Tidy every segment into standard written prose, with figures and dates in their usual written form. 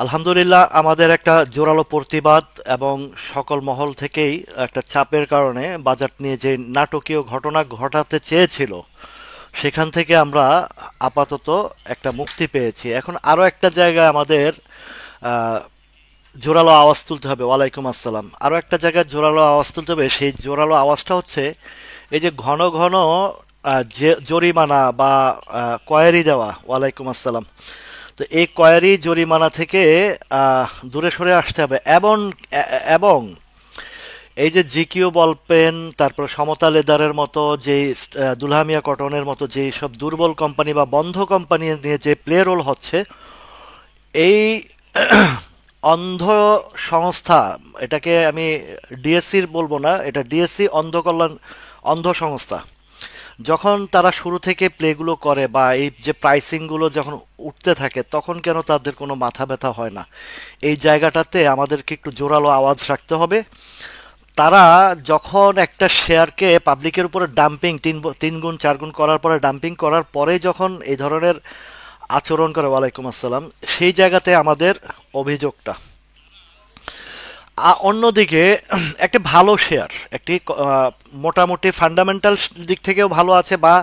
আলহামদুলিল্লাহ আমাদের একটা জোরালো প্রতিবাদ এবং সকল মহল থেকেই একটা চাপের কারণে বাজেট নিয়ে যে নাটকীয় ঘটনা ঘটাতে চেয়েছিল সেখান থেকে আমরা আপাতত একটা মুক্তি পেয়েছি। এখন আরো একটা জায়গায় আমাদের আহ, জোরালো আওয়াজ তুলতে হবে। ওয়ালাইকুম আসসালাম। আরো একটা জায়গায় জোরালো আওয়াজ তুলতে হবে, সেই জোরালো আওয়াজটা হচ্ছে এই যে ঘন ঘন যে জরিমানা বা কয়েরি দেওয়া। ওয়ালাইকুম আসসালাম। তো এই কয়েরি জরিমানা থেকে দূরে সরে আসতে হবে এবং এই যে জিকিউ বল পেন, তারপর সমতা লেদারের মতো যে দুলহামিয়া কটনের মতো যে সব দুর্বল কোম্পানি বা বন্ধ কোম্পানি নিয়ে যে প্লে রোল হচ্ছে, এই অন্ধ সংস্থা, এটাকে আমি ডিএসসির বলবো না, এটা ডিএসসি অন্ধ কল্যাণ অন্ধ সংস্থা। যখন তারা শুরু থেকে প্লেগুলো করে বা এই যে প্রাইসিংগুলো যখন উঠতে থাকে, তখন কেন তাদের কোনো মাথা ব্যথা হয় না? এই জায়গাটাতে আমাদেরকে একটু জোরালো আওয়াজ রাখতে হবে। তারা যখন একটা শেয়ারকে পাবলিকের উপরে ডাম্পিং তিন গুণ চার গুণ করার পরে ডাম্পিং করার পরে যখন এই ধরনের আচরণ করে, ওয়ালাইকুম আসসালাম, সেই জায়গাতে আমাদের অভিযোগটা। অন্যদিকে একটি ভালো শেয়ার, একটি মোটামুটি ফান্ডামেন্টাল দিক থেকেও ভালো আছে বা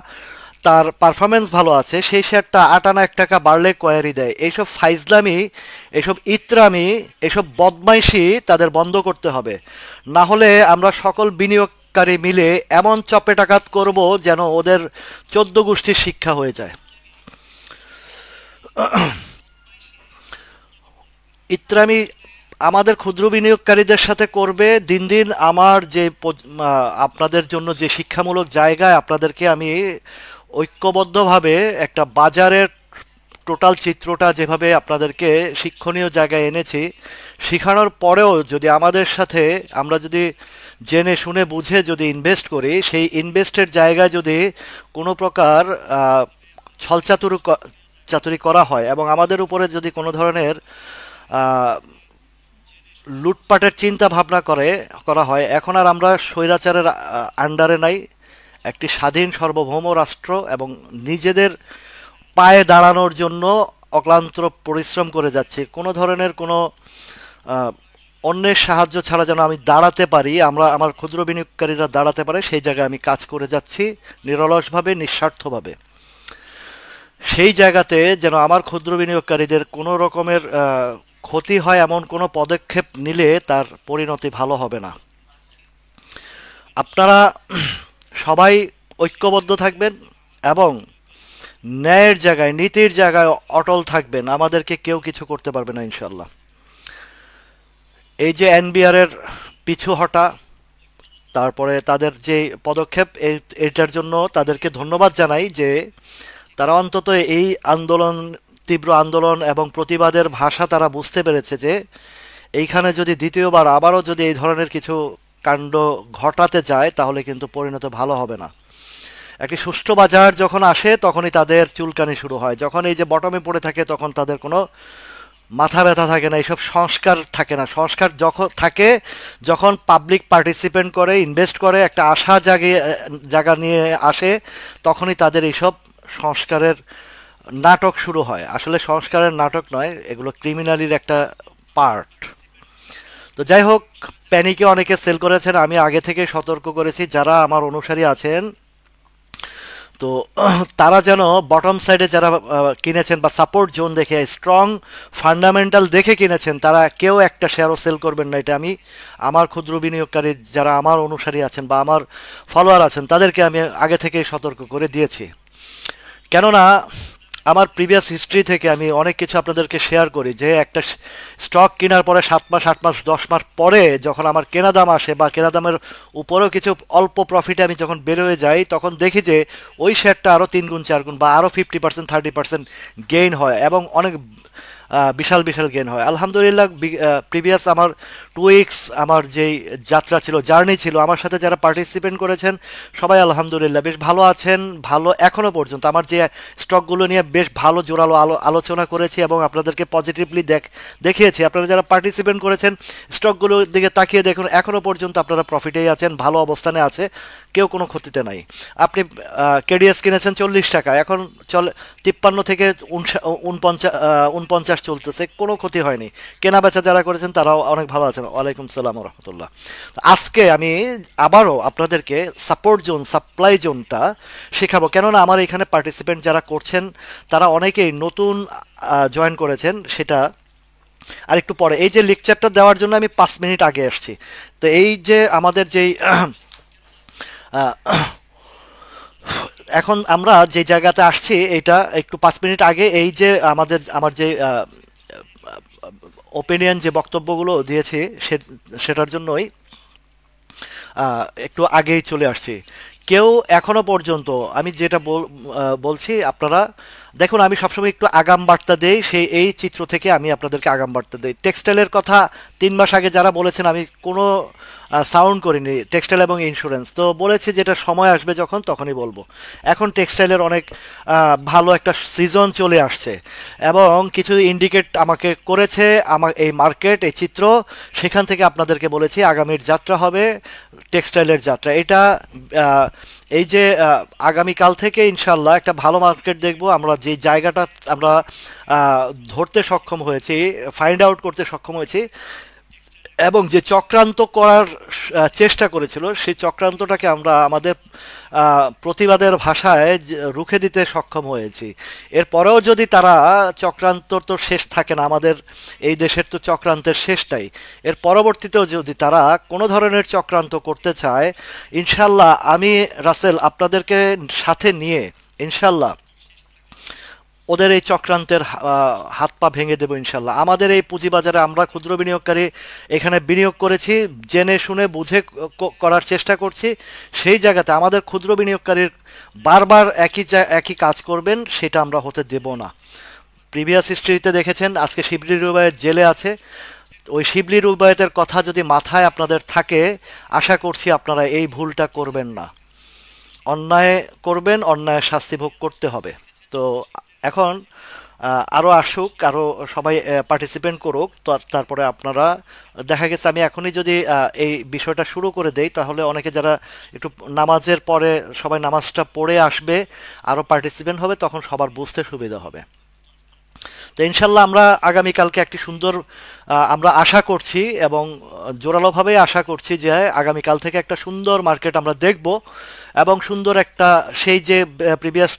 তার পারফরমেন্স ভালো আছে, সেই শেয়ারটা 8 আনা 1 টাকা বাড়লে কোয়ারি দেয়। এইসব ফাইজলামি, এইসব ইত্রামি, এইসব বদমাইশি তাদের বন্ধ করতে হবে। না হলে আমরা সকল বিনিয়োগকারী মিলে এমন চপেটাঘাত করব যেন ওদের 14 গোষ্ঠীর শিক্ষা হয়ে যায়। ইত্রামি আমাদের ক্ষুদ্র বিনিয়োগকারীদের সাথে করবে। দিন দিন আমার যে আপনাদের জন্য যে শিক্ষামূলক জায়গায় আপনাদেরকে আমি ঐক্যবদ্ধভাবে একটা বাজারের টোটাল চিত্রটা যেভাবে আপনাদেরকে শিক্ষণীয় জায়গায় এনেছি, শেখানোর পরেও যদি আমাদের সাথে আমরা যদি জেনে শুনে বুঝে যদি ইনভেস্ট করি, সেই ইনভেস্টের জায়গায় যদি কোনো প্রকার ছলচাতুরি চাতুরি করা হয় এবং আমাদের উপরে যদি কোনো ধরনের আহ, লুটপাটের চিন্তা ভাবনা করা হয়, এখন আর আমরা স্বৈরাচারের আন্ডারে নাই, একটি স্বাধীন সার্বভৌম রাষ্ট্র এবং নিজেদের পায়ে দাঁড়ানোর জন্য অক্লান্ত পরিশ্রম করে যাচ্ছি। কোনো ধরনের কোনো আহ, অন্যের সাহায্য ছাড়া যেন আমি দাঁড়াতে পারি, আমার ক্ষুদ্র বিনিয়োগকারীরা দাঁড়াতে পারে, সেই জায়গায় আমি কাজ করে যাচ্ছি নিরলসভাবে, নিঃস্বার্থভাবে। সেই জায়গাতে যেন আমার ক্ষুদ্র বিনিয়োগকারীদের কোনো রকমের ক্ষতি হয় এমন কোনো পদক্ষেপ নিলে তার পরিণতি ভালো হবে না। আপনারা সবাই ঐক্যবদ্ধ থাকবেন এবং ন্যায়ের জায়গায়, নীতির জায়গায় অটল থাকবেন। আমাদেরকে কেউ কিছু করতে পারবে না ইনশাল্লাহ। এই যে এনবিআর এর পিছু হটা, তারপরে তাদের যে পদক্ষেপ, এটার জন্য তাদেরকে ধন্যবাদ জানাই যে তারা অন্তত এই আন্দোলন, তীব্র আন্দোলন এবং প্রতিবাদের ভাষা তারা বুঝতে পেরেছে যে এইখানে যদি দ্বিতীয়বার আবারও যদি এই ধরনের কিছু কাণ্ড ঘটাতে যায় তাহলে কিন্তু পরিণত ভালো হবে না। একটি সুষ্ঠু বাজার যখন আসে তখনই তাদের চুলকানি শুরু হয়। যখন এই যে বটমে পড়ে থাকে তখন তাদের কোনো মাথা ব্যথা থাকে না, এইসব সংস্কার থাকে না। সংস্কার যখন থাকে, যখন পাবলিক পার্টিসিপেন্ট করে, ইনভেস্ট করে, একটা আশা জায়গা নিয়ে আসে, তখনই তাদের এইসব সংস্কারের নাটক শুরু হয়। আসলে সংস্কারের নাটক নয়, এগুলো ক্রিমিনালির একটা পার্ট। তো যাই হোক, প্যানিকে অনেকে সেল করেছেন, আমি আগে থেকে সতর্ক করেছি। যারা আমার অনুসারী আছেন, তো তারা যেন বটম সাইডে যারা কিনেছেন বা সাপোর্ট জোন দেখে, স্ট্রং ফান্ডামেন্টাল দেখে কিনেছেন, তারা কেউ একটা শেয়ারও সেল করবেন না। এটা আমি আমার ক্ষুদ্র বিনিয়োগকারী যারা আমার অনুসারী আছেন বা আমার ফলোয়ার আছেন তাদেরকে আমি আগে থেকে সতর্ক করে দিয়েছি। কেননা আমার প্রিভিয়াস হিস্ট্রি থেকে আমি অনেক কিছু আপনাদেরকে শেয়ার করি যে একটা স্টক কেনার পরে 7 মাস 8 মাস 10 মাস পরে যখন আমার কেনা দাম আসে বা কেনা দামের উপরেও কিছু অল্প প্রফিটে আমি যখন বের হয়ে যাই, তখন দেখি যে ওই শেয়ারটা আরও 3 গুণ 4 গুণ বা আরও 50% 30% গেইন হয় এবং অনেক বিশাল বিশাল গেইন হয়। আলহামদুলিল্লাহ, প্রিভিয়াস আমার 2 উইকস আমার যেই যাত্রা ছিল, জার্নি ছিল, আমার সাথে যারা পার্টিসিপেন্ট করেছেন সবাই আলহামদুলিল্লাহ বেশ ভালো আছেন। ভালো এখনও পর্যন্ত আমার যে স্টকগুলো নিয়ে বেশ ভালো জোরালো আলোচনা করেছি এবং আপনাদেরকে পজিটিভলি দেখিয়েছি। আপনারা যারা পার্টিসিপেন্ট করেছেন স্টকগুলোর দিকে তাকিয়ে দেখুন, এখনও পর্যন্ত আপনারা প্রফিটেই আছেন, ভালো অবস্থানে আছে। কেউ কোনো ক্ষতিতে নাই। আপনি কেডিএস কিনেছেন 40 টাকা, এখন চলে 53 থেকে 49 চলতেছে, কোনো ক্ষতি হয়নি। কেনা বেচা যারা করেছেন তারাও অনেক ভালো আছেন। ওয়ালাইকুম সালাম রহমতুল্লাহ। আজকে আমি আবারও আপনাদেরকে সাপোর্ট জোন, সাপ্লাই জোনটা শেখাবো, কেননা আমার এখানে পার্টিসিপেন্ট যারা করছেন তারা অনেকেই নতুন জয়েন করেছেন। সেটা আর একটু পরে, এই যে লেকচারটা দেওয়ার জন্য আমি 5 মিনিট আগে আসছি। তো এই যে আমাদের যেই এখন আমরা যে জায়গাতে আসছি, এটা একটু 5 মিনিট আগে, এই যে আমার যে ওপিনিয়ন, যে বক্তব্যগুলো দিয়েছি সেটার জন্যই একটু আগেই চলে আসছি। কেউ এখনো পর্যন্ত, আমি যেটা বলছি আপনারা দেখুন, আমি সবসময় একটু আগাম বার্তা দেই, এই চিত্র থেকে আমি আপনাদেরকে আগাম বার্তা দিই। টেক্সটাইলের কথা 3 মাস আগে যারা বলেছেন আমি কোনো সাউন্ড করিনি, টেক্সটাইল এবং ইন্স্যুরেন্স তো বলেছি যেটা সময় আসবে যখন তখনই বলবো। এখন টেক্সটাইলের অনেক ভালো একটা সিজন চলে আসছে এবং কিছু ইন্ডিকেট আমাকে করেছে আমার এই মার্কেট, এই চিত্র, সেখান থেকে আপনাদেরকে বলেছি আগামীর যাত্রা হবে টেক্সটাইলের যাত্রা। এটা এই যে আগামীকাল থেকে ইনশাল্লাহ একটা ভালো মার্কেট দেখব। আমরা যে জায়গাটা আমরা ধরতে সক্ষম হয়েছি, ফাইন্ড আউট করতে সক্ষম হয়েছি, এবং যে চক্রান্ত করার চেষ্টা করেছিল সেই চক্রান্তটাকে আমরা আমাদের প্রতিবাদের ভাষায় রুখে দিতে সক্ষম হয়েছি। এরপরেও যদি তারা, চক্রান্ত তো শেষ থাকে না, আমাদের এই দেশের তো চক্রান্তের শেষটাই, এর পরবর্তীতেও যদি তারা কোনো ধরনের চক্রান্ত করতে চায়, ইনশাল্লাহ আমি রাসেল আপনাদেরকে সাথে নিয়ে ইনশাল্লাহ ওদের এই চক্রান্তের হাত পা ভেঙে দেবো ইনশাল্লাহ। আমাদের এই পুঁজিবাজারে আমরা ক্ষুদ্র বিনিয়োগকারী এখানে বিনিয়োগ করেছি, জেনে শুনে বুঝে করার চেষ্টা করছি। সেই জায়গাতে আমাদের ক্ষুদ্র বিনিয়োগকারীর বারবার একই কাজ করবেন, সেটা আমরা হতে দেব না। প্রিভিয়াস হিস্ট্রিতে দেখেছেন আজকে শিবলি রুবায়েত জেলে আছে। ওই শিবলি রুবায়েতের কথা যদি মাথায় আপনাদের থাকে, আশা করছি আপনারা এই ভুলটা করবেন না। অন্যায় করবেন, অন্যায়ের শাস্তি ভোগ করতে হবে। তো এখন আরও আসুক, আরও সবাই পার্টিসিপেন্ট করুক, তো তারপরে আপনারা, দেখা গেছে আমি এখনই যদি এই বিষয়টা শুরু করে দেই, তাহলে অনেকে যারা একটু নামাজের পরে সবাই নামাজটা পড়ে আসবে, আরও পার্টিসিপেন্ট হবে, তখন সবার বুঝতে সুবিধা হবে। তো ইনশাল্লাহ আমরা আগামীকালকে একটি সুন্দর, আমরা আশা করছি এবং জোরালোভাবে আশা করছি যে আগামীকাল থেকে একটা সুন্দর মার্কেট আমরা দেখব, এবং সুন্দর একটা, সেই যে প্রিভিয়াস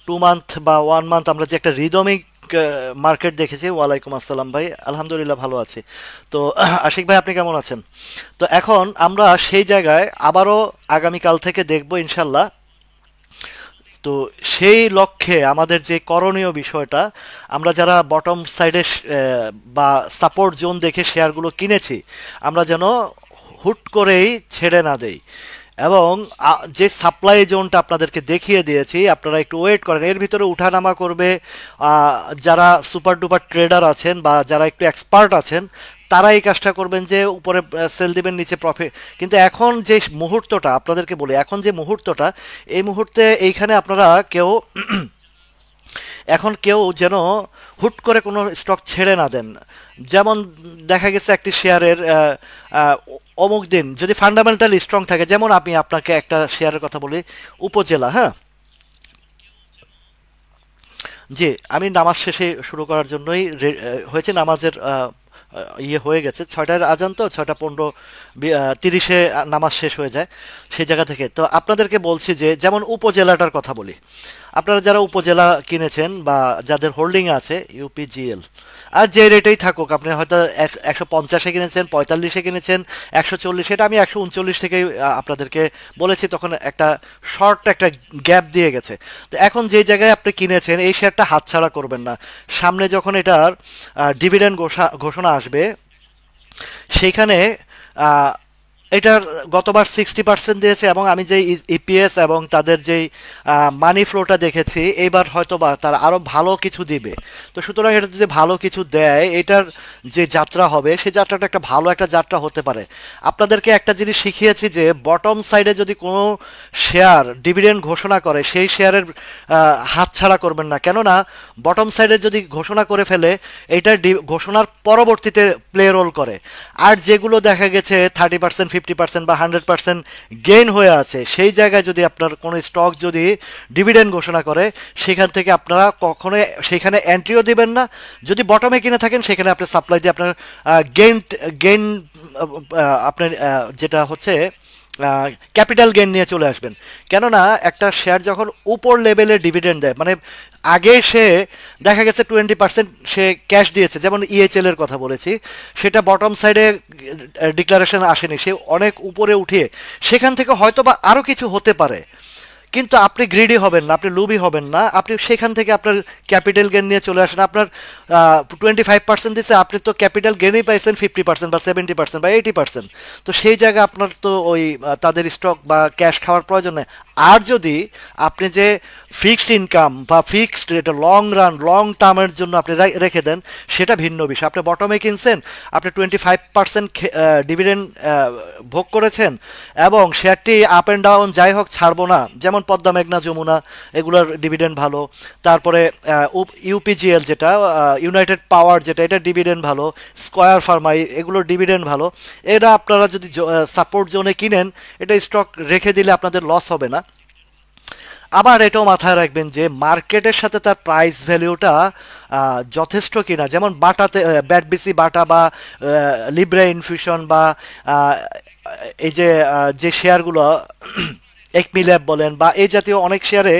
2 মান্থ বা 1 মান্থ আমরা যে একটা রিদমিক মার্কেট দেখেছি। ওয়ালাইকুম আসসালাম ভাই, আলহামদুলিল্লাহ ভালো আছি। তো আশিক ভাই আপনি কেমন আছেন? তো এখন আমরা সেই জায়গায় আবারও আগামীকাল থেকে দেখব ইনশাল্লাহ। তো সেই লক্ষ্যে আমাদের যে করণীয় বিষয়টা, আমরা যারা বটম সাইডে বা সাপোর্ট জোন দেখে শেয়ারগুলো কিনেছি, আমরা যেন হুট করেই ছেড়ে না দেই, এবং যে সাপ্লাই জোনটা আপনাদেরকে দেখিয়ে দিয়েছি আপনারা একটু ওয়েট করেন। এর ভিতরে উঠানামা করবে যারা সুপার ডুপার ট্রেডার আছেন বা যারা একটু এক্সপার্ট আছেন, তারা এই কাজটা করবেন যে উপরে সেল দিবেন, নিচে প্রফিট। কিন্তু এখন যে মুহূর্তটা আপনাদেরকে বলি, এখন যে মুহূর্তটা, এই মুহূর্তে এইখানে আপনারা এখন কেউ যেন হুট করে কোনো স্টক ছেড়ে না দেন। যেমন দেখা গেছে একটি শেয়ারের অমুক দিন যদি ফান্ডামেন্টাল স্ট্রং থাকে, যেমন আমি আপনাকে একটা শেয়ারের কথা বলি, উপজেলা, হ্যাঁ জি, আমি নামাজ শেষে শুরু করার জন্যই হয়েছে, নামাজের হয়ে গেছে, 6টার আজান, তো 6:15-30 নামাজ শেষ হয়ে যায় সেই জায়গা থেকে। তো আপনাদেরকে বলছি যে যেমন উপজেলাটার কথা বলি, আপনারা যারা উপজেলা কিনেছেন বা যাদের হোল্ডিং আছে ইউপিজিএল, আর যে রেটেই থাকুক, আপনি হয়তো 150-এ কিনেছেন, 45-এ কিনেছেন, 140, এটা আমি 139 থেকেই আপনাদেরকে বলেছি, তখন একটা শর্ট একটা গ্যাপ দিয়ে গেছে। তো এখন যে জায়গায় আপনি কিনেছেন এই শেয়ারটা হাতছাড়া করবেন না। সামনে যখন এটার ডিভিডেন্ড ঘোষণা আসবে, সেইখানে এটার গতবার 60% দিয়েছে, এবং আমি যে ইপিএস এবং তাদের যেই মানি ফ্লোটা দেখেছি, এইবার হয়তো বা তারা আরও ভালো কিছু দিবে। তো সুতরাং এটা যদি ভালো কিছু দেয়, এটার যে যাত্রা হবে সেই যাত্রাটা একটা ভালো একটা যাত্রা হতে পারে। আপনাদেরকে একটা জিনিস শিখিয়েছি যে বটম সাইডে যদি কোনো শেয়ার ডিভিডেন্ড ঘোষণা করে, সেই শেয়ারের হাতছাড়া করবেন না, কেননা বটম সাইডে যদি ঘোষণা করে ফেলে, এইটার ঘোষণার পরবর্তীতে প্লে রোল করে। আর যেগুলো দেখা গেছে 30%, 50% বা 100% গেইন হয়ে আছে, সেই জায়গায় যদি আপনার কোনো স্টক যদি ডিভিডেন্ড ঘোষণা করে, সেখান থেকে আপনারা কখনোই সেখানে এন্ট্রিও দিবেন না। যদি বটমে কিনে থাকেন সেখানে আপনি সাপ্লাই দিয়ে আপনার গেইন গেইন আপনার যেটা হচ্ছে ক্যাপিটাল গেইন নিয়ে চলে আসবেন। কেননা একটা শেয়ার যখন উপর লেভেলে ডিভিডেন্ড দেয়, মানে আগে সে দেখা গেছে 20% সে ক্যাশ দিয়েছে, যেমন ইএচএল এর কথা বলেছি, সেটা বটম সাইডে ডিক্লারেশন আসেনি, সে অনেক উপরে উঠিয়ে সেখান থেকে হয়তো বা আরও কিছু হতে পারে, কিন্তু আপনি গ্রিডি হবেন না, আপনি লুবি হবেন না, আপনি সেখান থেকে আপনার ক্যাপিটাল গেন নিয়ে চলে আসেন। আপনার 25% দিচ্ছে, আপনি তো ক্যাপিটাল গেনই পাইছেন 50% বা 70% বা 80%। তো সেই জায়গায় আপনার তো ওই তাদের স্টক বা ক্যাশ খাওয়ার প্রয়োজন নেই। আর যদি আপনি যে ফিক্সড ইনকাম বা fixed rate long run long টার্মের জন্য আপনি রেখে দেন, সেটা ভিন্ন বিষয়। আপনি বটমে কিনছেন, আপনি 25% ডিভিডেন্ড ভোগ করেছেন এবং শেয়ারটি আপ অ্যান্ড ডাউন যাই হোক ছাড়বো না, যেমন পদ্মা মেঘনা যমুনা এগুলোর ডিভিডেন্ড ভালো, তারপরে ইউপিজিএল যেটা ইউনাইটেড পাওয়ার যেটা, এটা ডিভিডেন্ড ভালো, স্কয়ার ফার্মা এগুলোর ডিভিডেন্ড ভালো। এরা আপনারা যদি সাপোর্ট জোনে কিনেন, এটা স্টক রেখে দিলে আপনাদের লস হবে না। আবার এটাও মাথায় রাখবেন যে মার্কেটের সাথে তার প্রাইস ভ্যালুটা যথেষ্ট কিনা। যেমন বাটাতে ব্যাটবিসি বাটা বা লিব্রা ইনফিউশন বা এই যে যে শেয়ারগুলো একমি ল্যাব বলেন বা এই জাতীয় অনেক শেয়ারে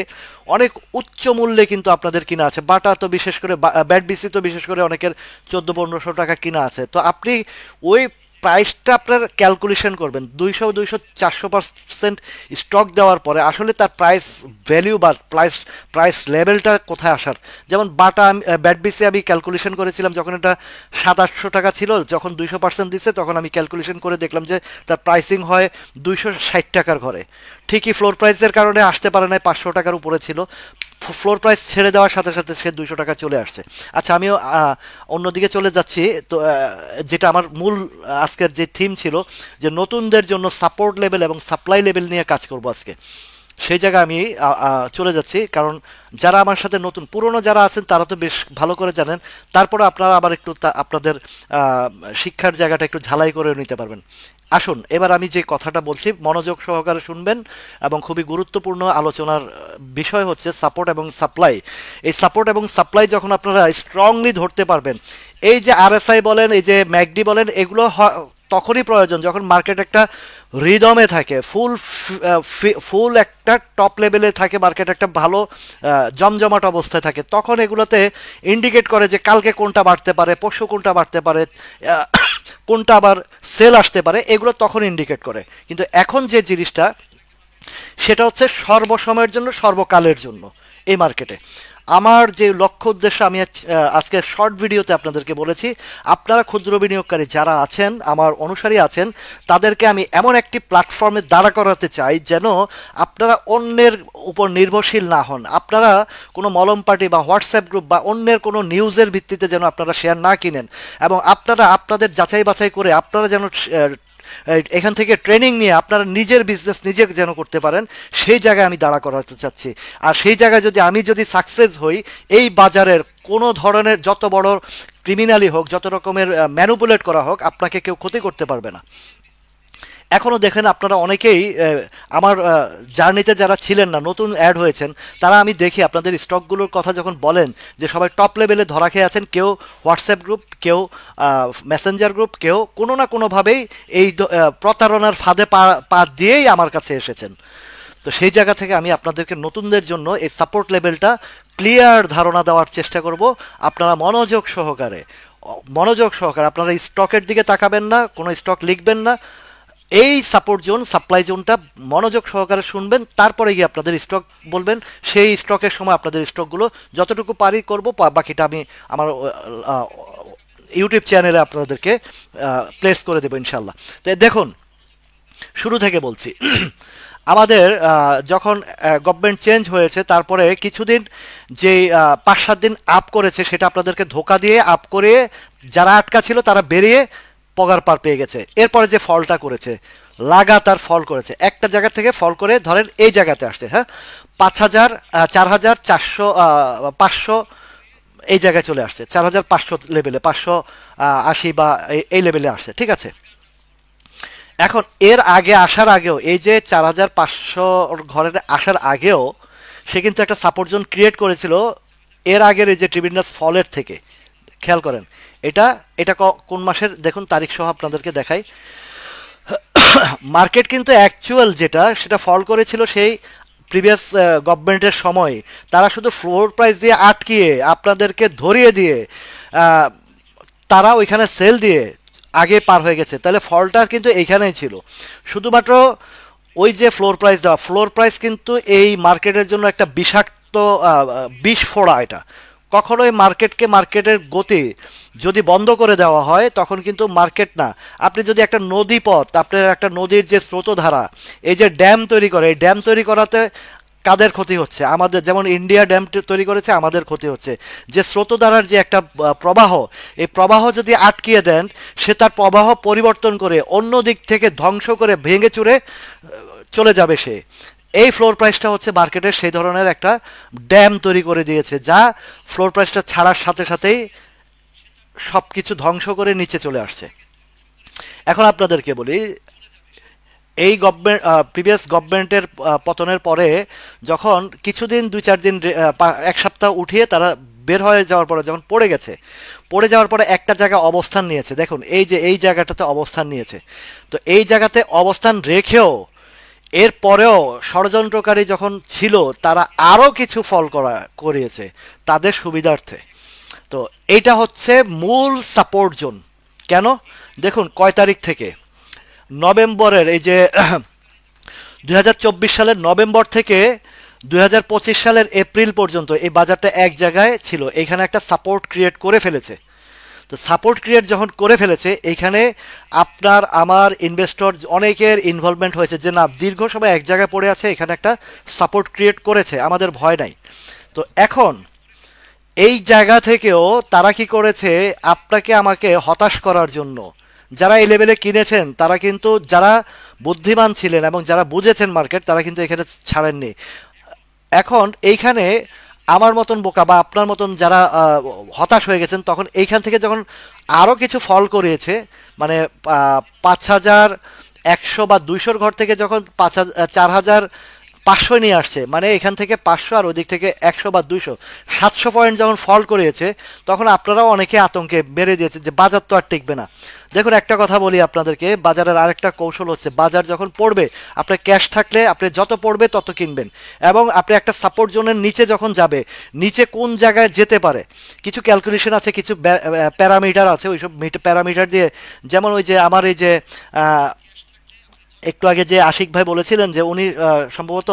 অনেক উচ্চ মূল্যে কিন্তু আপনাদের কিনা আছে। বাটা তো বিশেষ করে, ব্যাটবিসি তো বিশেষ করে অনেকের 1400-1500 টাকা কিনা আছে। তো আপনি ওই প্রাইসটা আপনার ক্যালকুলেশন করবেন, 200-400% স্টক দেওয়ার পরে আসলে তার প্রাইস ভ্যালিউ বা প্রাইস লেভেলটা কোথায় আসার। যেমন বাটা ব্যাটবিসি আমি ক্যালকুলেশন করেছিলাম যখন এটা 700-800 টাকা ছিল, যখন 200% দিচ্ছে তখন আমি ক্যালকুলেশন করে দেখলাম যে তার প্রাইসিং হয় 260 টাকার ঘরে। ঠিকই ফ্লোর প্রাইসের কারণে আসতে পারে না, 500 টাকার উপরে ছিল, ফ্লোর প্রাইস ছেড়ে দেওয়ার সাথে সাথে সে 200 টাকা চলে আসছে। আচ্ছা, আমিও অন্যদিকে চলে যাচ্ছি। তো যেটা আমার মূল আজকের যে থিম ছিল, যে নতুনদের জন্য সাপোর্ট লেভেল এবং সাপ্লাই লেভেল নিয়ে কাজ করব আজকে, সেই জায়গায় আমি চলে যাচ্ছি। কারণ যারা আমার সাথে নতুন, পুরনো যারা আছেন তারা তো বেশ ভালো করে জানেন, তারপরে আপনারা আবার একটু আপনাদের শিক্ষার জায়গাটা একটু ঝালাই করে নিতে পারবেন। আসুন, এবার আমি যে কথাটা বলছি মনোযোগ সহকারে শুনবেন, এবং খুবই গুরুত্বপূর্ণ আলোচনার বিষয় হচ্ছে সাপোর্ট এবং সাপ্লাই। এই সাপোর্ট এবং সাপ্লাই যখন আপনারা স্ট্রংলি ধরতে পারবেন, এই যে আরএসআই বলেন, এই যে ম্যাকডি বলেন, এগুলো তখনই প্রয়োজন যখন মার্কেট একটা রিদমে থাকে, ফুল একটা টপ লেভেলে থাকে, মার্কেট একটা ভালো জমজমাট অবস্থায় থাকে, তখন এগুলোতে ইন্ডিকেট করে যে কালকে কোনটা বাড়তে পারে, পরশু কোনটা বাড়তে পারে, কোনটা আবার সেল আসতে পারে, এগুলো তখন ইন্ডিকেট করে। কিন্তু এখন যে জিনিসটা, সেটা হচ্ছে সর্বসময়ের জন্য, সর্বকালের জন্য এই মার্কেটে। আমার যে লক্ষ্য উদ্দেশ্য আমি আজকে শর্ট ভিডিওতে আপনাদেরকে বলেছি, আপনারা ক্ষুদ্র বিনিয়োগকারী যারা আছেন, আমার অনুসারী আছেন, তাদেরকে আমি এমন একটি প্ল্যাটফর্মে দাঁড়া করাতে চাই যেন আপনারা অন্যের উপর নির্ভরশীল না হন। আপনারা কোনো মলম পার্টি বা হোয়াটসঅ্যাপ গ্রুপ বা অন্যের কোনো নিউজের ভিত্তিতে যেন আপনারা শেয়ার না কিনেন, এবং আপনারা আপনাদের যাচাই বাছাই করে আপনারা যেন এখান থেকে ট্রেনিং নিয়ে আপনারা নিজের বিজনেস নিজে যেন করতে পারেন, সেই জায়গায় আমি দাঁড়া করাতে চাচ্ছি। আর সেই জায়গায় আমি যদি সাকসেস হই, এই বাজারের কোনো ধরনের যত বড় ক্রিমিনালি হোক, যত রকমের ম্যানুপুলেট করা হোক, আপনাকে কেউ ক্ষতি করতে পারবে না। এখনও দেখেন আপনারা অনেকেই আমার জার্নিতে যারা ছিলেন না, নতুন অ্যাড হয়েছেন, তারা আমি দেখি আপনাদের স্টকগুলোর কথা যখন বলেন যে সবাই টপ লেভেলে ধরা খেয়ে আছেন, কেউ হোয়াটসঅ্যাপ গ্রুপ, কেউ মেসেঞ্জার গ্রুপ, কেউ কোনো না কোনোভাবেই এই প্রতারণার ফাঁদে পা দিয়েই আমার কাছে এসেছেন। তো সেই জায়গা থেকে আমি আপনাদেরকে নতুনদের জন্য এই সাপোর্ট লেভেলটা ক্লিয়ার ধারণা দেওয়ার চেষ্টা করব। আপনারা মনোযোগ সহকারে আপনারা স্টকের দিকে তাকাবেন না, কোনো স্টক লিখবেন না, এই সাপোর্ট জোন সাপ্লাই জোনটা মনোযোগ সহকারে শুনবেন, তারপরে গিয়ে আপনাদের স্টক বলবেন। সেই স্টকের সময় আপনাদের স্টকগুলো যতটুকু পারি করব, বাকিটা আমি আমার ইউটিউব চ্যানেলে আপনাদেরকে প্লেস করে দেবো ইনশাল্লাহ। তো দেখুন, শুরু থেকে বলছি, আমাদের যখন গভর্নমেন্ট চেঞ্জ হয়েছে, তারপরে কিছুদিন যে 5-7 দিন আপ করেছে, সেটা আপনাদেরকে ধোকা দিয়ে আপ করে যারা আটকা ছিল তারা বেরিয়ে পগার পার পেয়ে গেছে। এরপরে যে ফলটা করেছে, লাগাতার ফল করেছে, একটা জায়গা থেকে ফল করে ধরেন এই জায়গাতে আসছে, হ্যাঁ 5,000 4,400 এই জায়গায় চলে আসছে, 4,500 লেভেলে, 580 বা এই লেভেলে আসছে, ঠিক আছে। এখন এর আগে আসার আগেও এই যে 4,500 ঘরের আসার আগেও সে কিন্তু একটা সাপোর্ট জোন ক্রিয়েট করেছিল এর আগের এই যে ট্রিবিনাস ফলের থেকে। খেয়াল করেন এটা এটা কোন মাসের দেখুন তারিখ সহ আপনাদেরকে দেখাই। মার্কেট কিন্তু অ্যাকচুয়াল যেটা সেটা ফল করেছিল সেই প্রিভিয়াস গভর্নমেন্টের সময়। তারা শুধু ফ্লোর প্রাইস দিয়ে আটকিয়ে আপনাদেরকে ধরিয়ে দিয়ে আহ, তারা ওইখানে সেল দিয়ে আগে পার হয়ে গেছে। তাহলে ফলটা কিন্তু এইখানেই ছিল, শুধুমাত্র ওই যে ফ্লোর প্রাইস দেওয়া। ফ্লোর প্রাইস কিন্তু এই মার্কেটের জন্য একটা বিষাক্ত বিষ ফোড়া। এটা কখনোই মার্কেটের গতি যদি বন্ধ করে দেওয়া হয় তখন কিন্তু মার্কেট না, আপনি যদি একটা নদী পথ, আপনার একটা নদীর যে স্রোতধারা, এই যে ড্যাম তৈরি করে, এই ড্যাম তৈরি করাতে কাদের ক্ষতি হচ্ছে? আমাদের। যেমন ইন্ডিয়া ড্যাম তৈরি করেছে, আমাদের ক্ষতি হচ্ছে। যে স্রোতধারার যে একটা প্রবাহ, এই প্রবাহ যদি আটকিয়ে দেন, সে তার প্রবাহ পরিবর্তন করে অন্য দিক থেকে ধ্বংস করে ভেঙে চুরে চলে যাবে সে। এই ফ্লোর প্রাইসটা হচ্ছে মার্কেটের সেই ধরনের একটা ড্যাম তৈরি করে দিয়েছে, যা ফ্লোর প্রাইসটা ছাড়ার সাথে সাথেই সব কিছু ধ্বংস করে নিচে চলে আসছে। এখন আপনাদেরকে বলি, এই গভর্নমেন্ট প্রিভিয়াস গভর্নমেন্টের পতনের পরে যখন কিছুদিন 2-4 দিন এক সপ্তাহ উঠিয়ে তারা বের হয়ে যাওয়ার পরে যখন পড়ে যাওয়ার পরে একটা জায়গায় অবস্থান নিয়েছে। দেখুন এই যে এই জায়গাটাতে অবস্থান নিয়েছে, তো এই জায়গাতে অবস্থান রেখেও এর পরেও ষড়যন্ত্রকারী যখন ছিল তারা আরও কিছু ফল করিয়েছে তাদের সুবিধার্থে। তো এইটা হচ্ছে মূল সাপোর্ট জোন। কেন? দেখুন কয় তারিখ থেকে, নভেম্বরের এই যে 2024 সালের নভেম্বর থেকে 2025 সালের এপ্রিল পর্যন্ত এই বাজারটা এক জায়গায় ছিল, এখানে একটা সাপোর্ট ক্রিয়েট করে ফেলেছে। তো সাপোর্ট ক্রিয়েট যখন করে ফেলেছে, এইখানে আপনার আমার ইনভেস্টর অনেকের ইনভলভমেন্ট হয়েছে যে না, দীর্ঘ সময় এক জায়গায় পড়ে আছে, এখানে একটা সাপোর্ট ক্রিয়েট করেছে, আমাদের ভয় নাই। তো এখন এই জায়গা থেকেও তারা কি করেছে, আপনাকে আমাকে হতাশ করার জন্য যারা এই লেভেলে কিনেছেন তারা কিন্তু, যারা বুদ্ধিমান ছিলেন এবং যারা বুঝেছেন মার্কেট, তারা কিন্তু এখানে ছাড়েননি। এখন এইখানে আমার মতন বোকা বা আপনার মতন যারা হতাশ হয়ে গেছেন, তখন এইখান থেকে যখন আরও কিছু ফল করিয়েছে, মানে 5,100 বা 200 ঘর থেকে যখন 4,500 নিয়ে আসছে, মানে এখান থেকে 500 আর ওদিক থেকে 100 বা 200, 700 পয়েন্ট যখন ফল করিয়েছে, তখন আপনারাও অনেকে আতঙ্কে বেড়ে দিয়েছে যে বাজার তো আর টিকবে না। দেখুন একটা কথা বলি আপনাদেরকে, বাজারের আরেকটা কৌশল হচ্ছে, বাজার যখন পড়বে, আপনার ক্যাশ থাকলে আপনি যত পড়বে তত কিনবেন, এবং আপনি একটা সাপোর্ট জোনের নিচে যখন যাবে, নিচে কোন জায়গায় যেতে পারে কিছু ক্যালকুলেশন আছে, কিছু প্যারামিটার আছে, ওইসব প্যারামিটার দিয়ে, যেমন ওই যে আমার এই যে একটু আগে যে আশিক ভাই বলেছিলেন যে উনি সম্ভবত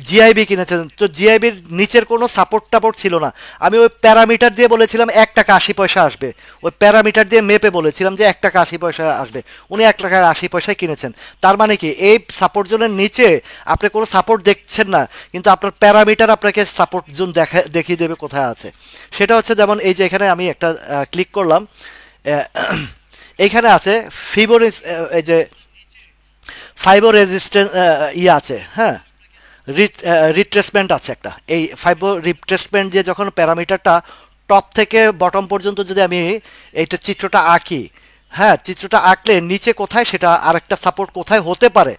জিআইবি কিনেছেন, তো জিআইবির নিচের কোনো সাপোর্ট টাপোর্ট ছিল না। আমি ওই প্যারামিটার দিয়ে বলেছিলাম 1 টাকা 80 পয়সা আসবে, ওই প্যারামিটার দিয়ে মেপে বলেছিলাম যে 1 টাকা 80 পয়সা আসবে, উনি 1 টাকা 80 পয়সায় কিনেছেন। তার মানে কি, এই সাপোর্ট জোনের নিচে আপনি কোনো সাপোর্ট দেখছেন না, কিন্তু আপনার প্যারামিটার আপনাকে সাপোর্ট জোন দেখিয়ে দেবে কোথায় আছে। সেটা হচ্ছে যেমন এই যে এখানে আমি একটা ক্লিক করলাম, এইখানে আছে ফিবোর, এই যে ফাইবো রেজিস্ট্যান্স ইয়ে আছে, হ্যাঁ, রিট্রেসমেন্ট আছে একটা। এই ফাইবো রিট্রেসমেন্ট দিয়ে যখন প্যারামিটারটা টপ থেকে বটম পর্যন্ত যদি আমি এইটা চিত্রটা আঁকি, হ্যাঁ, চিত্রটা আঁকলে নিচে কোথায় সেটা আরেকটা সাপোর্ট কোথায় হতে পারে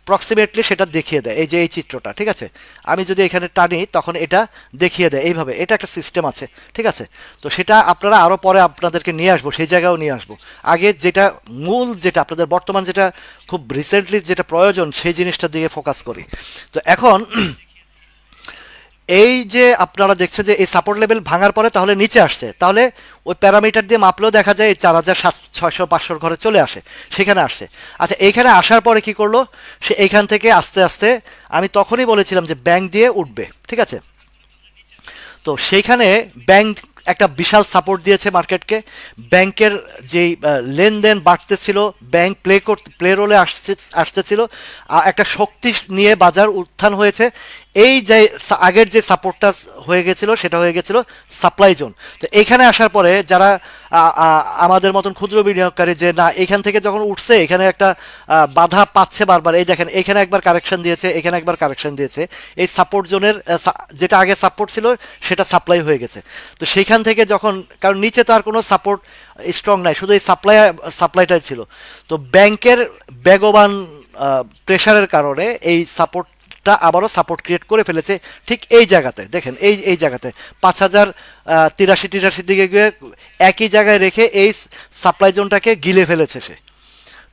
প্রক্সিমেটলি সেটা দেখিয়ে দেয়। এই যে এই চিত্রটা, ঠিক আছে, আমি যদি এখানে টানি তখন এটা দেখিয়ে দেয় এইভাবে। এটা একটা সিস্টেম আছে, ঠিক আছে। তো সেটা আপনারা আরও পরে আপনাদেরকে নিয়ে আসবো, সেই জায়গাও নিয়ে আসবো। আগে যেটা মূল, যেটা আপনাদের বর্তমান, যেটা খুব রিসেন্টলি যেটা প্রয়োজন, সেই জিনিসটার দিকে ফোকাস করি। তো এখন এই যে আপনারা দেখছেন যে এই সাপোর্ট লেভেল ভাঙার পরে তাহলে নিচে আসছে, তাহলে ওই প্যারামিটার দিয়ে মাপলেও দেখা যায় এই 4,600-500 ঘরে চলে আসে, সেখানে আসছে। আচ্ছা, এইখানে আসার পরে কি করলো সে, এইখান থেকে আস্তে আস্তে, আমি তখনই বলেছিলাম যে ব্যাংক দিয়ে উঠবে, ঠিক আছে। তো সেইখানে ব্যাংক একটা বিশাল সাপোর্ট দিয়েছে মার্কেটকে। ব্যাংকের যেই লেনদেন বাড়তেছিল, ব্যাংক প্লে রোলে আসতেছিল, একটা শক্তি নিয়ে বাজার উত্থান হয়েছে। এই যে আগের যে সাপোর্টটা হয়ে গেছিল সেটা হয়ে গেছিল সাপ্লাই জোন। তো এখানে আসার পরে যারা আমাদের মতন ক্ষুদ্র বিনিয়োগকারী, যে না এখান থেকে যখন উঠছে এখানে একটা বাধা পাচ্ছে বারবার, এই দেখেন এখানে একবার কারেকশন দিয়েছে, এখানে একবার কারেকশন দিয়েছে, এই সাপোর্ট জোনের যেটা আগে সাপোর্ট ছিল সেটা সাপ্লাই হয়ে গেছে। তো সেইখান থেকে যখন, কারণ নিচে তো আর কোনো সাপোর্ট স্ট্রং নাই, শুধু এই সাপ্লাইটাই ছিল। তো ব্যাংকের বেগবান প্রেশারের কারণে এই সাপোর্টটা আবারও সাপোর্ট ক্রিয়েট করে ফেলেছে ঠিক এই জায়গাতে। দেখেন এই জায়গাতে 5083 দিকে গিয়ে একই জায়গায় রেখে এই সাপ্লাই জোনটাকে গিলে ফেলেছে সে।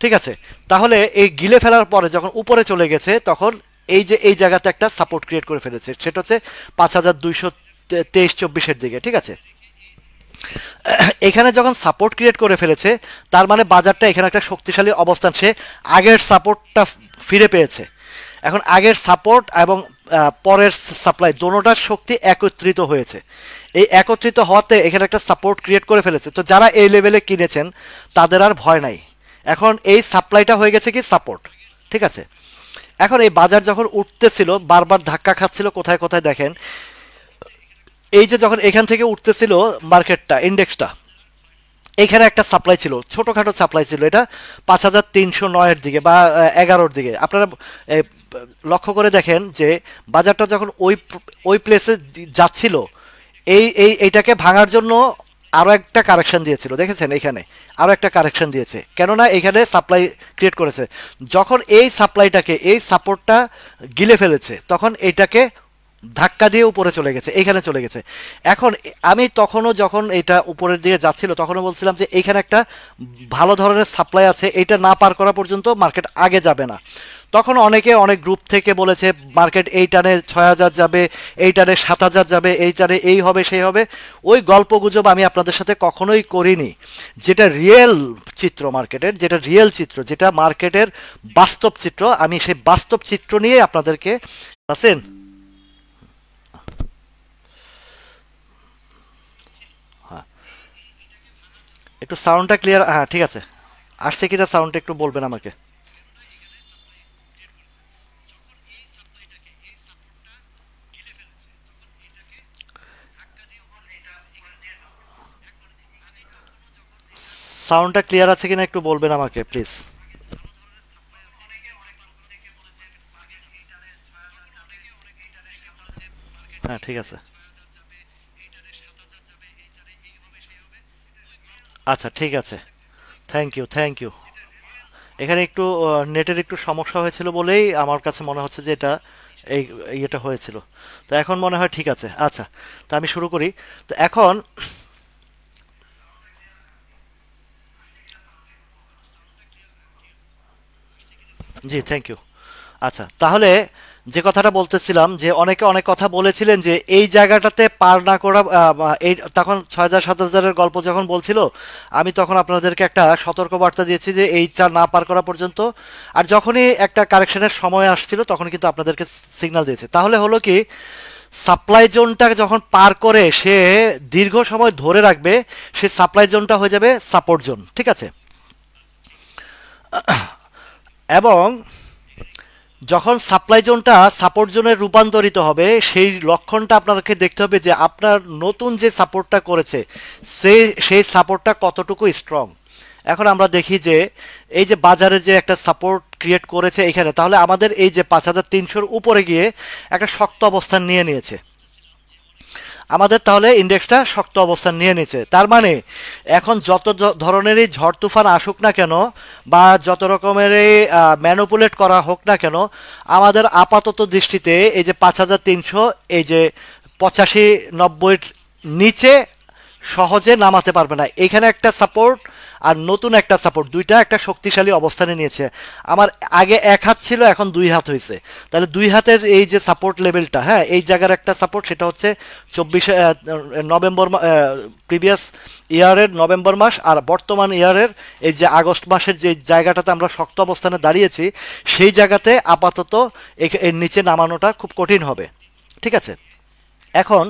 ঠিক আছে, তাহলে এই গিলে ফেলার পরে যখন উপরে চলে গেছে তখন এই যে এই জায়গাতে একটা সাপোর্ট ক্রিয়েট করে ফেলেছে, সেটা হচ্ছে 5223-24 দিকে। ঠিক আছে, এখানে যখন সাপোর্ট ক্রিয়েট করে ফেলেছে তার মানে বাজারটা এখানে একটা শক্তিশালী অবস্থান, সে আগের সাপোর্টটা ফিরে পেয়েছে। এখন আগের সাপোর্ট এবং পরের সাপ্লাই দোনোটার শক্তি একত্রিত হয়েছে। এই একত্রিত হওয়াতে এখানে একটা সাপোর্ট ক্রিয়েট করে ফেলেছে। তো যারা এই লেভেলে কিনেছেন তাদের আর ভয় নাই, এখন এই সাপ্লাইটা হয়ে গেছে কি সাপোর্ট। ঠিক আছে, এখন এই বাজার যখন উঠতেছিল বারবার ধাক্কা খাচ্ছিল কোথায় কোথায়, দেখেন এই যে যখন এখান থেকে উঠতেছিল মার্কেটটা, ইন্ডেক্সটা, এখানে একটা সাপ্লাই ছিল, ছোটোখাটো সাপ্লাই ছিল, এটা 5309-এর দিকে বা 11-র দিকে। আপনারা লক্ষ্য করে দেখেন যে বাজারটা যখন ওই প্লেসে যাচ্ছিল এইটাকে ভাঙার জন্য আরও একটা কারেকশন দিয়েছিল, দেখেছেন এখানে আরও একটা কারেকশন দিয়েছে, কেননা এখানে সাপ্লাই ক্রিয়েট করেছে। যখন এই সাপ্লাইটাকে, এই সাপোর্টটা গিলে ফেলেছে তখন এইটাকে ধাক্কা দিয়ে উপরে চলে গেছে, এইখানে চলে গেছে। এখন আমি তখনও যখন এটা উপরের দিকে যাচ্ছিল তখনও বলছিলাম যে এইখানে একটা ভালো ধরনের সাপ্লাই আছে, এটা না পার করা পর্যন্ত মার্কেট আগে যাবে না। তখন অনেক গ্রুপ থেকে বলেছে মার্কেট এই টানে 6000 যাবে, এই টানে 7000 যাবে, এই টানে এই হবে সেই হবে। ওই গল্প গুজব আমি আপনাদের সাথে কখনোই করিনি। যেটা রিয়েল চিত্র মার্কেটের, যেটা রিয়েল চিত্র, যেটা মার্কেটের বাস্তব চিত্র, আমি সেই বাস্তব চিত্র নিয়ে আপনাদেরকে আছেন। হ্যাঁ, একটু সাউন্ডটা ক্লিয়ার, হ্যাঁ ঠিক আছে, আসছে কিনা সাউন্ডটা একটু বলবেন আমাকে। সাউন্ডটা ক্লিয়ার আছে কিনা একটু বলবেন আমাকে প্লিজ। হ্যাঁ ঠিক আছে, আচ্ছা ঠিক আছে, থ্যাংক ইউ থ্যাংক ইউ। এখানে একটু নেটের একটু সমস্যা হয়েছিল বলেই আমার কাছে মনে হচ্ছে যে এটা এই ইয়েটা হয়েছিল। তো এখন মনে হয় ঠিক আছে। আচ্ছা, তো আমি শুরু করি। তো এখন জি থ্যাংক ইউ। আচ্ছা, তাহলে যে কথাটা বলতেছিলাম যে অনেকে অনেক কথা বলেছিলেন যে এই জায়গাটাতে পার না করা, এই তখন 6000-7000-এর গল্প যখন বলছিল আমি তখন আপনাদেরকে একটা সতর্ক বার্তা দিয়েছি যে এইটা না পার করা পর্যন্ত। আর যখনই একটা কারেকশনের সময় আসছিল তখন কিন্তু আপনাদেরকে সিগন্যাল দিয়েছে। তাহলে হলো কি, সাপ্লাই জোনটা যখন পার করে সে দীর্ঘ সময় ধরে রাখবে, সে সাপ্লাই জোনটা হয়ে যাবে সাপোর্ট জোন। ঠিক আছে, এবং যখন সাপ্লাই জোনটা সাপোর্ট জোনে রূপান্তরিত হবে সেই লক্ষণটা আপনাকে দেখতে হবে যে আপনার নতুন যে সাপোর্টটা করেছে সেই সাপোর্টটা কতটুকু স্ট্রং। এখন আমরা দেখি যে এই যে বাজারে যে একটা সাপোর্ট ক্রিয়েট করেছে এখানে, তাহলে আমাদের এই যে 5300-র উপরে গিয়ে একটা শক্ত অবস্থান নিয়ে নিয়েছে, আমাদের তাহলে ইন্ডেক্সটা শক্ত অবস্থান নিয়ে নিচ্ছে। তার মানে এখন যত ধরনেরই ঝড় তুফান আসুক না কেন বা যত রকমেরই ম্যানুপুলেট করা হোক না কেন, আমাদের আপাতত দৃষ্টিতে এই যে 5300, এই যে 85-90-এর নিচে সহজে নামাতে পারবে না। এখানে একটা সাপোর্ট আর নতুন একটা সাপোর্ট, দুইটা একটা শক্তিশালী অবস্থানে নিয়েছে। আমার আগে এক হাত ছিল, এখন দুই হাত হয়েছে। তাহলে দুই হাতের এই যে সাপোর্ট লেভেলটা, হ্যাঁ এই জায়গার একটা সাপোর্ট, সেটা হচ্ছে 24 নভেম্বর, প্রিভিয়াস ইয়ারের নভেম্বর মাস আর বর্তমান ইয়ারের এই যে আগস্ট মাসের যে জায়গাটাতে আমরা শক্ত অবস্থানে দাঁড়িয়েছি, সেই জায়গাতে আপাতত এর নিচে নামানোটা খুব কঠিন হবে। ঠিক আছে, এখন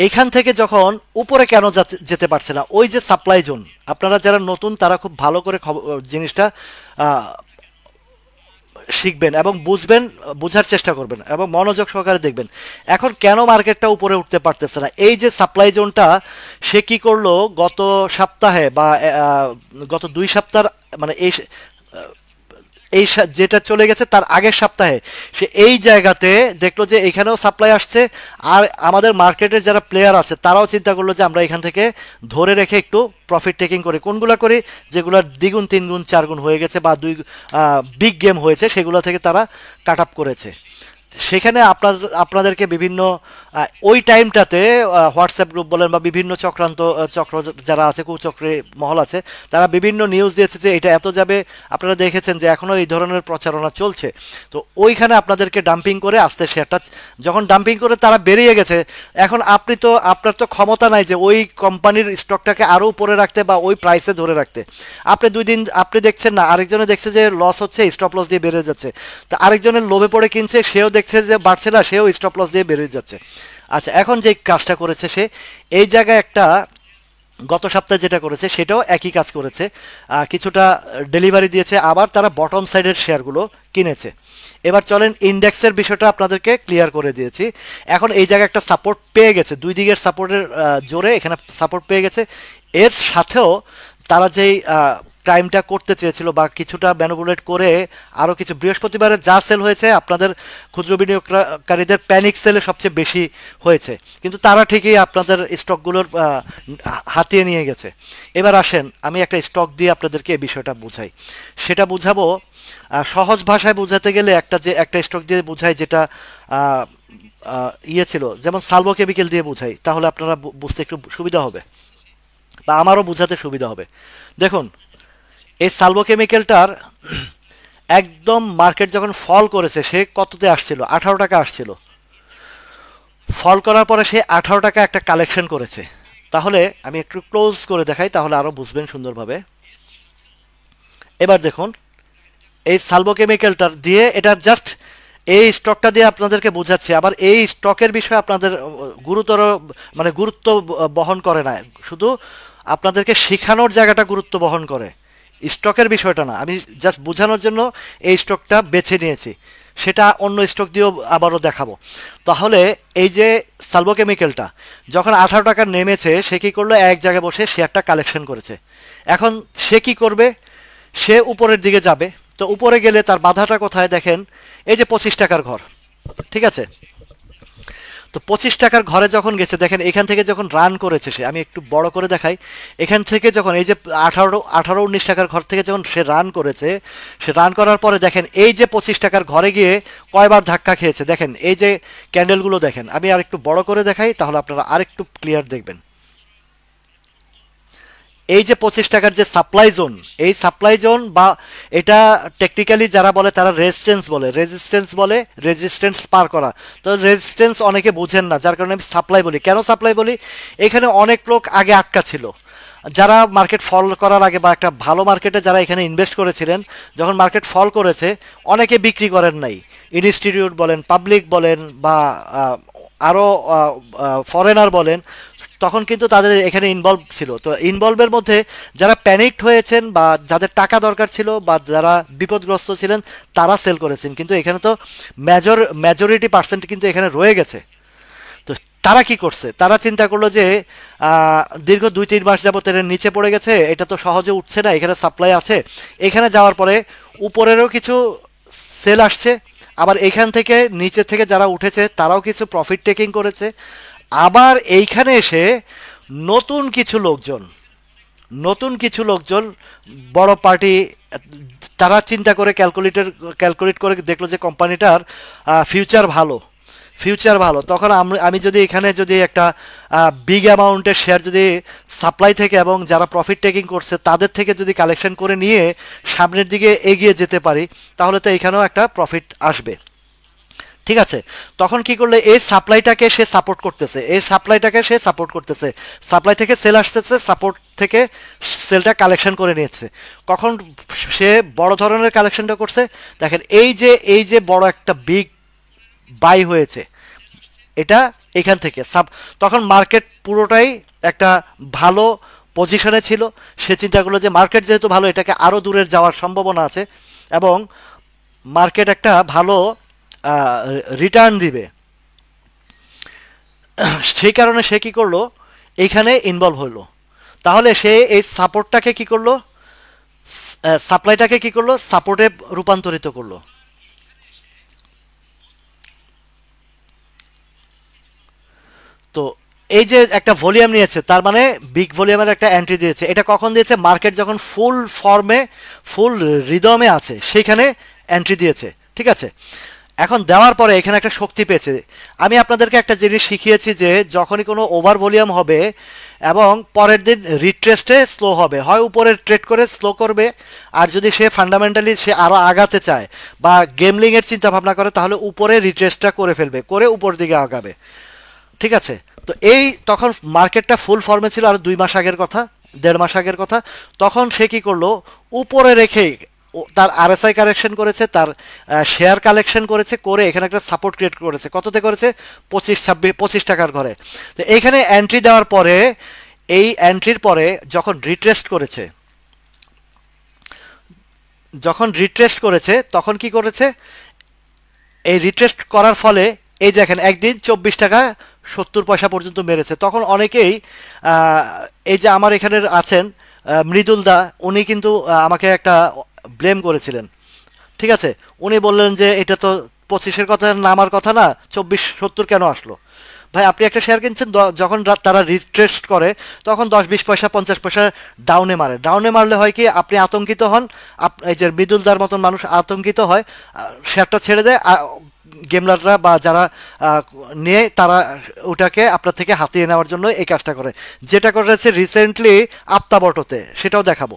এইখান থেকে যখন উপরে কেন যেতে পারছে না, ওই যে সাপ্লাই জোন, আপনারা যারা নতুন তারা খুব ভালো করে জিনিসটা শিখবেন এবং বুঝবেন, বোঝার চেষ্টা করবেন এবং মনোযোগ সহকারে দেখবেন। এখন কেন মার্কেটটা উপরে উঠতে পারতেছে না? এই যে সাপ্লাই জোনটা সে কি করলো গত সপ্তাহে বা গত 2 সপ্তাহ, মানে যেটা চলে গেছে তার আগের সপ্তাহে সে এই জায়গাতে দেখলো যে এখানেও সাপ্লাই আসছে, আর আমাদের মার্কেটের যারা প্লেয়ার আছে তারাও চিন্তা করলো যে আমরা এখান থেকে ধরে রেখে একটু প্রফিট টেকিং করি। কোনগুলা করি? যেগুলো দ্বিগুণ 3 গুণ 4 গুণ হয়ে গেছে বা বিগ গেম হয়েছে, সেগুলো থেকে তারা কাট আপ করেছে। সেখানে আপনাদেরকে বিভিন্ন ওই টাইমটাতে হোয়াটসঅ্যাপ গ্রুপ বলেন বা বিভিন্ন চক্র যারা আছে, কুচক্রে মহল আছে, তারা বিভিন্ন নিউজ দিয়েছে যে এটা এত যাবে। আপনারা দেখেছেন যে এখনও এই ধরনের প্রচারণা চলছে। তো ওইখানে আপনাদেরকে ডাম্পিং করে আসতে শেয়ারটা যখন ডাম্পিং করে তারা বেরিয়ে গেছে, এখন আপনার তো ক্ষমতা নাই যে ওই কোম্পানির স্টকটাকে আরও উপরে রাখতে বা ওই প্রাইসে ধরে রাখতে। আপনি 2 দিন আপনি দেখছেন না, আরেকজনে দেখছে যে লস হচ্ছে, স্টপ লস দিয়ে বেড়ে যাচ্ছে, তো আরেকজনের লোভে পড়ে কিনছে, সেও দেখছে যে বাড়ছে না, সেও স্টপ লস দিয়ে বেড়ে যাচ্ছে। আচ্ছা, এখন যে কাজটা করেছে সে এই জায়গায় একটা গত সপ্তাহে যেটা করেছে সেটাও একই কাজ করেছে, কিছুটা ডেলিভারি দিয়েছে, আবার তারা বটম সাইডের শেয়ারগুলো কিনেছে। এবার চলেন ইন্ডেক্সের বিষয়টা আপনাদেরকে ক্লিয়ার করে দিয়েছি। এখন এই জায়গায় একটা সাপোর্ট পেয়ে গেছে, 2 দিকের সাপোর্টের জোরে এখানে সাপোর্ট পেয়ে গেছে। এর সাথেও তারা যেই টাইমটা করতে চেয়েছিল বা কিছুটা ম্যানুপুলেট করে আরও কিছু, বৃহস্পতিবারে যা সেল হয়েছে আপনাদের ক্ষুদ্র বিনিয়োগকারীদের প্যানিক সেলে সবচেয়ে বেশি হয়েছে, কিন্তু তারা ঠিকই আপনাদের স্টকগুলোর হাতিয়ে নিয়ে গেছে। এবার আসেন আমি একটা স্টক দিয়ে আপনাদেরকে এই বিষয়টা বুঝাই। সেটা বুঝাবো সহজ ভাষায় বোঝাতে গেলে একটা স্টক দিয়ে বুঝাই যেটা ইয়ে ছিল, যেমন সালভো কেমিক্যাল দিয়ে বুঝাই, তাহলে আপনারা বুঝতে একটু সুবিধা হবে বা আমারও বোঝাতে সুবিধা হবে। দেখুন, এই সালভো কেমিক্যালটার একদম মার্কেট যখন ফল করেছে সে কততে আসছিল? 18 টাকা আসছিল। ফল করার পরে সে 18 টাকা একটা কালেকশন করেছে। তাহলে আমি একটু ক্লোজ করে দেখাই, তাহলে আরও বুঝবেন সুন্দরভাবে। এবার দেখুন, এই সালভো কেমিক্যালটার দিয়ে, এটা জাস্ট এই স্টকটা দিয়ে আপনাদেরকে বোঝাচ্ছি। আবার এই স্টকের বিষয়ে আপনাদের গুরুত্ব বহন করে না, শুধু আপনাদেরকে শেখানোর জায়গাটা গুরুত্ব বহন করে, স্টকের বিষয়টা না। আমি জাস্ট বোঝানোর জন্য এই স্টকটা বেছে নিয়েছি, সেটা অন্য স্টক দিয়েও আবারও দেখাবো। তাহলে এই যে সালভো কেমিক্যালটা যখন 18 টাকা নেমেছে, সে কী করলো? এক জায়গায় বসে শেয়ারটা কালেকশন করেছে। এখন সে কি করবে? সে উপরের দিকে যাবে। তো উপরে গেলে তার বাধাটা কোথায়? দেখেন, এই যে 25 টাকার ঘর, ঠিক আছে? তো 25 টাকার ঘরে যখন গেছে, দেখেন এখান থেকে যখন রান করেছে সে, আমি একটু বড় করে দেখাই, এখান থেকে যখন এই যে 18-19 টাকার ঘর থেকে যখন সে রান করেছে, সে রান করার পরে দেখেন এই যে 25 টাকার ঘরে গিয়ে কয়বার ধাক্কা খেয়েছে। দেখেন এই যে ক্যান্ডেলগুলো দেখেন, আমি আর একটু বড় করে দেখাই, তাহলে আপনারা আরেকটু ক্লিয়ার দেখবেন। এই যে 25 টাকার যে সাপ্লাই জোন, এই সাপ্লাই জোন বা এটা টেকনিক্যালি যারা বলে তারা রেজিস্ট্যান্স পার করা। তো রেজিস্ট্যান্স অনেকে বুঝেন না, যার কারণে আমি সাপ্লাই বলি। কেন সাপ্লাই বলি? এখানে অনেক লোক আগে আটকা ছিল, যারা মার্কেট ফল করার আগে বা একটা ভালো মার্কেটে যারা এখানে ইনভেস্ট করেছিলেন, যখন মার্কেট ফল করেছে অনেকে বিক্রি করেন নাই। ইনস্টিটিউট বলেন, পাবলিক বলেন বা আরও ফরেনার বলেন, তখন কিন্তু তাদের এখানে ইনভলভ ছিল। তো ইনভলভের মধ্যে যারা প্যানিকড হয়েছেন বা যাদের টাকা দরকার ছিল বা যারা বিপদগ্রস্ত ছিলেন, তারা সেল করেছেন। কিন্তু এখানে তো মেজরিটি পার্সেন্ট কিন্তু এখানে রয়ে গেছে। তো তারা কি করছে? তারা চিন্তা করলো যে দীর্ঘ 2-3 মাস যাবত এর নিচে পড়ে গেছে, এটা তো সহজে উঠছে না, এখানে সাপ্লাই আছে। এখানে যাওয়ার পরে উপরেরও কিছু সেল আসছে, আবার এইখান থেকে নিচে থেকে যারা উঠেছে তারাও কিছু প্রফিট টেকিং করেছে। আবার এইখানে এসে নতুন কিছু লোকজন বড় পার্টি, তারা চিন্তা করে ক্যালকুলেট করে দেখলো যে কোম্পানিটার ফিউচার ভালো। তখন আমি যদি এখানে যদি একটা বিগ অ্যামাউন্টের শেয়ার যদি সাপ্লাই থেকে এবং যারা প্রফিট টেকিং করছে তাদের থেকে যদি কালেকশন করে নিয়ে সামনের দিকে এগিয়ে যেতে পারি, তাহলে তো এখানেও একটা প্রফিট আসবে, ঠিক আছে? তখন কি করলে এই সাপ্লাইটাকে সে সাপোর্ট করতেছে, সাপ্লাই থেকে সেল আসতেছে, সাপোর্ট থেকে সেলটা কালেকশন করে নিয়েছে। কখন সে বড় ধরনের কালেকশনটা করছে? দেখেন এই যে বড় একটা বিগ বাই হয়েছে, এটা এখান থেকে তখন মার্কেট পুরোটাই একটা ভালো পজিশনে ছিল। সে চিন্তা করলো যে মার্কেট যেহেতু ভালো, এটাকে আরও দূরের যাওয়ার সম্ভাবনা আছে এবং মার্কেট একটা ভালো রিটার্ন দিবে, সেই কারণে সে কি করলো, এইখানে ইনভলভ হলো। তাহলে সে এই সাপোর্টটাকে কি করলো, সাপ্লাইটাকে কি করলো, সাপোর্টে রূপান্তরিত করলো। তো এই যে একটা ভলিউম নিয়েছে, তার মানে বিগ ভলিউমের একটা এন্ট্রি দিয়েছে। এটা কখন দিয়েছে, মার্কেট যখন ফুল ফর্মে ফুল রিদমে আছে সেইখানে এন্ট্রি দিয়েছে, ঠিক আছে। এখন দেওয়ার পরে এখানে একটা শক্তি পেয়েছে। আমি আপনাদেরকে একটা জিনিস শিখিয়েছি যে যখনই কোনো ওভার ভলিউম হবে এবং পরের দিন রিট্রেস্টে স্লো হবে, হয় উপরে ট্রেড করে স্লো করবে, আর যদি সে ফান্ডামেন্টালি সে আরও আগাতে চায় বা গেমলিংয়ের চিন্তা ভাবনা করে তাহলে উপরে রিট্রেস্টটা করে ফেলবে, করে উপর দিকে আগাবে, ঠিক আছে। তো এই তখন মার্কেটটা ফুল ফর্মে ছিল, আর 2 মাস আগের কথা, 1.5 মাস আগের কথা। তখন সে কি করলো, উপরে রেখে তার আরএসআই কালেকশন করেছে, তার শেয়ার কালেকশন করেছে, করে এখানে একটা সাপোর্ট ক্রিয়েট করেছে। কততে করেছে, 25 টাকার ঘরে। তো এইখানে এন্ট্রি দেওয়ার পরে, এই এন্ট্রির পরে যখন রিট্রেস্ট করেছে, তখন কি করেছে, এই রিট্রেস্ট করার ফলে এই দেখেন একদিন 24 টাকা 70 পয়সা পর্যন্ত মেরেছে। তখন অনেকেই এই যে আমার এখানের আছেন মৃদুল দা, উনি কিন্তু আমাকে একটা ব্লেম করেছিলেন, ঠিক আছে। উনি বললেন যে এটা তো 25-এর কথা নামার কথা না, 24-70 কেন আসলো। ভাই আপনি একটা শেয়ার কিনছেন, যখন তারা রিট্রেস্ট করে তখন 10-20 পয়সা 50 পয়সা ডাউনে মারে। ডাউনে মারলে হয় কি, আপনি আতঙ্কিত হন, এই যে মৃদুলদার মতন মানুষ আতঙ্কিত হয়, শেয়ারটা ছেড়ে দেয়, গেমলাররা বা যারা নিয়ে তারা ওটাকে আপনার থেকে হাতিয়ে নেওয়ার জন্য এই কাজটা করে, যেটা করেছে রিসেন্টলি আপ্তাবটতে, সেটাও দেখাবো।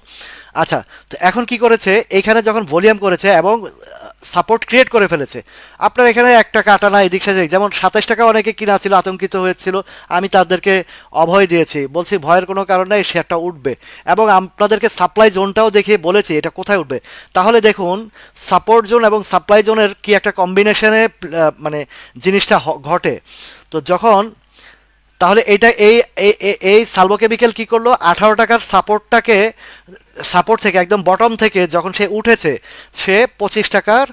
আচ্ছা, তো এখন কি করেছে, এখানে যখন ভলিউম করেছে এবং সাপোর্ট ক্রিয়েট করে ফেলেছে, আপনার এখানে 1 টাকা আটানা এদিক সেদিক, যেমন 27 টাকা অনেকে কিনা ছিল, আতঙ্কিত হয়েছিল, আমি তাদেরকে অভয় দিয়েছি, বলছি ভয়ের কোনো কারণ নেই, শেয়ারটা উঠবে, এবং আপনাদেরকে সাপ্লাই জোনটাও দেখিয়ে বলেছি এটা কোথায় উঠবে। তাহলে দেখুন সাপোর্ট জোন এবং সাপ্লাই জোনের কি একটা কম্বিনেশনে মানে জিনিসটা ঘটে। তো যখন তাহলে এইটা এই এই সালভোকেমিক্যাল কি করলো, 18 টাকার সাপোর্ট থেকে একদম বটম থেকে যখন সে উঠেছে, সে 25 টাকার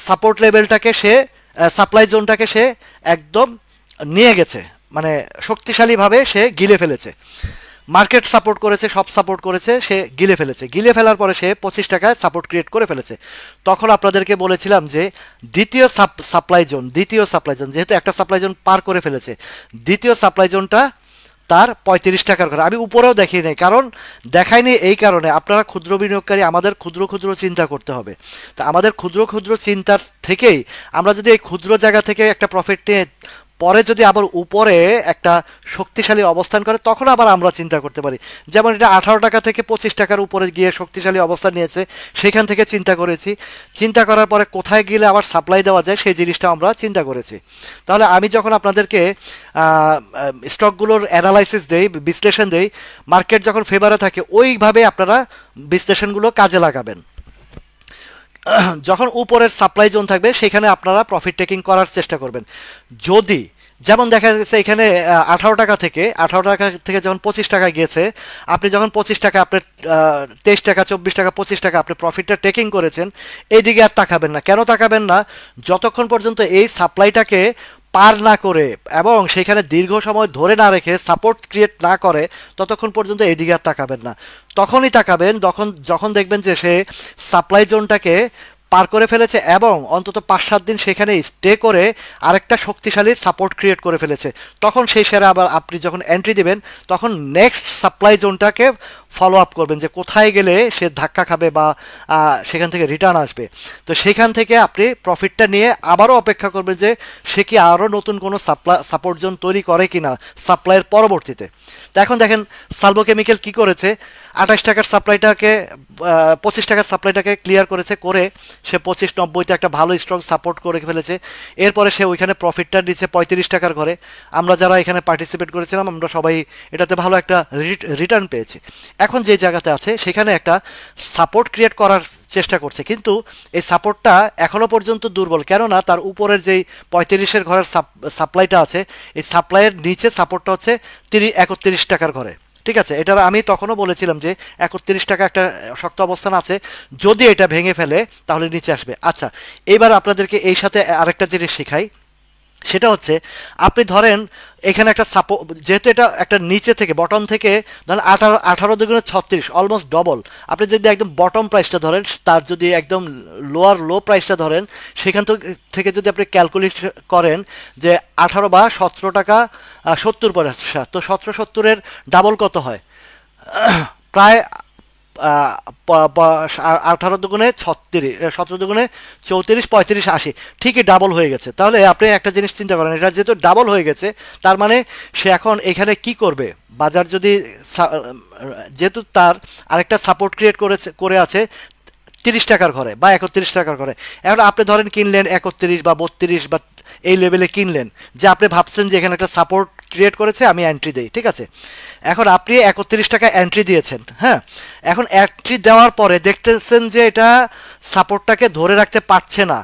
সাপোর্ট লেভেলটাকে সে সাপ্লাই জোনটাকে সে একদম নিয়ে গেছে, মানে শক্তিশালীভাবে সে গিলে ফেলেছে। মার্কেট সাপোর্ট করেছে, সব সাপোর্ট করেছে, সে গিলে ফেলেছে। গিলে ফেলার পরে সে 25 টাকায় সাপোর্ট ক্রিয়েট করে ফেলেছে। তখন আপনাদেরকে বলেছিলাম যে দ্বিতীয় সাপ্লাই জোন যেহেতু একটা সাপ্লাই জোন পার করে ফেলেছে, দ্বিতীয় সাপ্লাই জোনটা তার 35 টাকার ঘরে। আমি উপরেও দেখিয়ে নেই, কারণ দেখাইনি এই কারণে, আপনারা ক্ষুদ্র বিনিয়োগকারী, আমাদের ক্ষুদ্র ক্ষুদ্র চিন্তা করতে হবে। তা আমাদের ক্ষুদ্র ক্ষুদ্র চিন্তার থেকেই আমরা যদি এই ক্ষুদ্র জায়গা থেকে একটা প্রফিট নিয়ে পরে যদি আবার উপরে একটা শক্তিশালী অবস্থান করে, তখন আবার আমরা চিন্তা করতে পারি। যেমন এটা 18 টাকা থেকে 25 টাকার উপরে গিয়ে শক্তিশালী অবস্থান নিয়েছে, সেখান থেকে চিন্তা করেছি, চিন্তা করার পরে কোথায় গেলে আবার সাপ্লাই দেওয়া যায় সেই জিনিসটা আমরা চিন্তা করেছি। তাহলে আমি যখন আপনাদেরকে স্টকগুলোর অ্যানালাইসিস দেই, বিশ্লেষণ দেই, মার্কেট যখন ফেভারে থাকে ওইভাবে আপনারা বিশ্লেষণগুলো কাজে লাগাবেন। যখন উপরের সাপ্লাই জোন থাকবে সেখানে আপনারা প্রফিট টেকিং করার চেষ্টা করবেন। যদি যেমন দেখা যাচ্ছে এখানে 18 টাকা থেকে যখন 25 টাকা গিয়েছে, আপনি যখন 25 টাকা আপনার 23 টাকা 24 টাকা 25 টাকা আপনি প্রফিটটা টেকিং করেছেন, এই দিকে আর তাকাবেন না। কেন তাকাবেন না, যতক্ষণ পর্যন্ত এই সাপ্লাইটাকে পার না করে এবং সেখানে দীর্ঘ সময় ধরে না রেখে সাপোর্ট ক্রিয়েট না করে, ততক্ষণ পর্যন্ত এদিকে আর তাকাবেন না। তখনই তাকাবেন যখন দেখবেন যে সে সাপ্লাই জোনটাকে পার করে ফেলেছে এবং অন্তত 5-7 দিন সেখানে স্টে করে আরেকটা শক্তিশালী সাপোর্ট ক্রিয়েট করে ফেলেছে। তখন সেই শেয়ারে আবার আপনি যখন এন্ট্রি দিবেন, তখন নেক্সট সাপ্লাই জোনটাকে ফলো আপ করবেন যে কোথায় গেলে সে ধাক্কা খাবে বা সেখান থেকে রিটার্ন আসবে। তো সেখান থেকে আপনি প্রফিটটা নিয়ে আবারও অপেক্ষা করবেন যে সে কি আরও নতুন কোনো সাপোর্ট জোন তৈরি করে কিনা সাপ্লাইয়ের পরবর্তীতে। তো এখন দেখেন সালভোকেমিক্যাল কি করেছে, 28 টাকার সাপ্লাইটাকে 25 টাকার সাপ্লাইটাকে ক্লিয়ার করেছে, করে সে 25.90-তে একটা ভালো স্ট্রং সাপোর্ট করে ফেলেছে। এরপরে সে ওইখানে প্রফিটটা দিচ্ছে 35 টাকার ঘরে। আমরা যারা এখানে পার্টিসিপেট করেছিলাম আমরা সবাই এটাতে ভালো একটা রিটার্ন পেয়েছি। এখন যে জায়গাতে আছে সেখানে একটা সাপোর্ট ক্রিয়েট করার চেষ্টা করছে, কিন্তু এই সাপোর্টটা এখনও পর্যন্ত দুর্বল। কেননা তার উপরের যেই 35-এর ঘরের সাপ্লাইটা আছে, এই সাপ্লাইয়ের নিচে সাপোর্টটা হচ্ছে 31 টাকার ঘরে। ঠিক আছে, এটার আমি তখনও বলেছিলাম যে 31 টাকা একটা শক্ত অবস্থান আছে, যদি এটা ভেঙে ফেলে তাহলে নিচে আসবে। আচ্ছা, এবার আপনাদেরকে এই সাথে আরেকটা জিনিস শিখাই, সেটা হচ্ছে আপনি ধরেন এখানে একটা যেহেতু এটা একটা নিচে থেকে বটম থেকে ধরেন 18 18 × 36 অলমোস্ট ডবল, আপনি যদি একদম বটম প্রাইসটা ধরেন, তার যদি একদম লোয়ার লো প্রাইসটা ধরেন, সেখান থেকে যদি আপনি ক্যালকুলেট করেন যে 18 বা 17 টাকা 70 পয়সা, তো 1770-এর ডাবল কত হয়? প্রায় 18 × 36, 17 × 34, 35, 80, ঠিকই ডাবল হয়ে গেছে। তাহলে আপনি একটা জিনিস চিন্তা করেন, এটা যেহেতু ডাবল হয়ে গেছে, তার মানে সে এখন এখানে কি করবে? বাজার যদি যেহেতু তার আরেকটা সাপোর্ট ক্রিয়েট করে আছে 30 টাকার ঘরে বা 31 টাকার ঘরে, এখন আপনি ধরেন কিনলেন 31 বা 32 বা এই লেভেলে কিনলেন, যে আপনি ভাবছেন যে এখানে একটা সাপোর্ট ক্রিয়েট করেছে, আমি এন্ট্রি দেই, ঠিক আছে। এখন আপনি 31 টাকা এন্ট্রি দিয়েছেন, হ্যাঁ, এখন এন্ট্রি দেওয়ার পরে দেখতেছেন যে এটা সাপোর্টটাকে ধরে রাখতে পারছে না,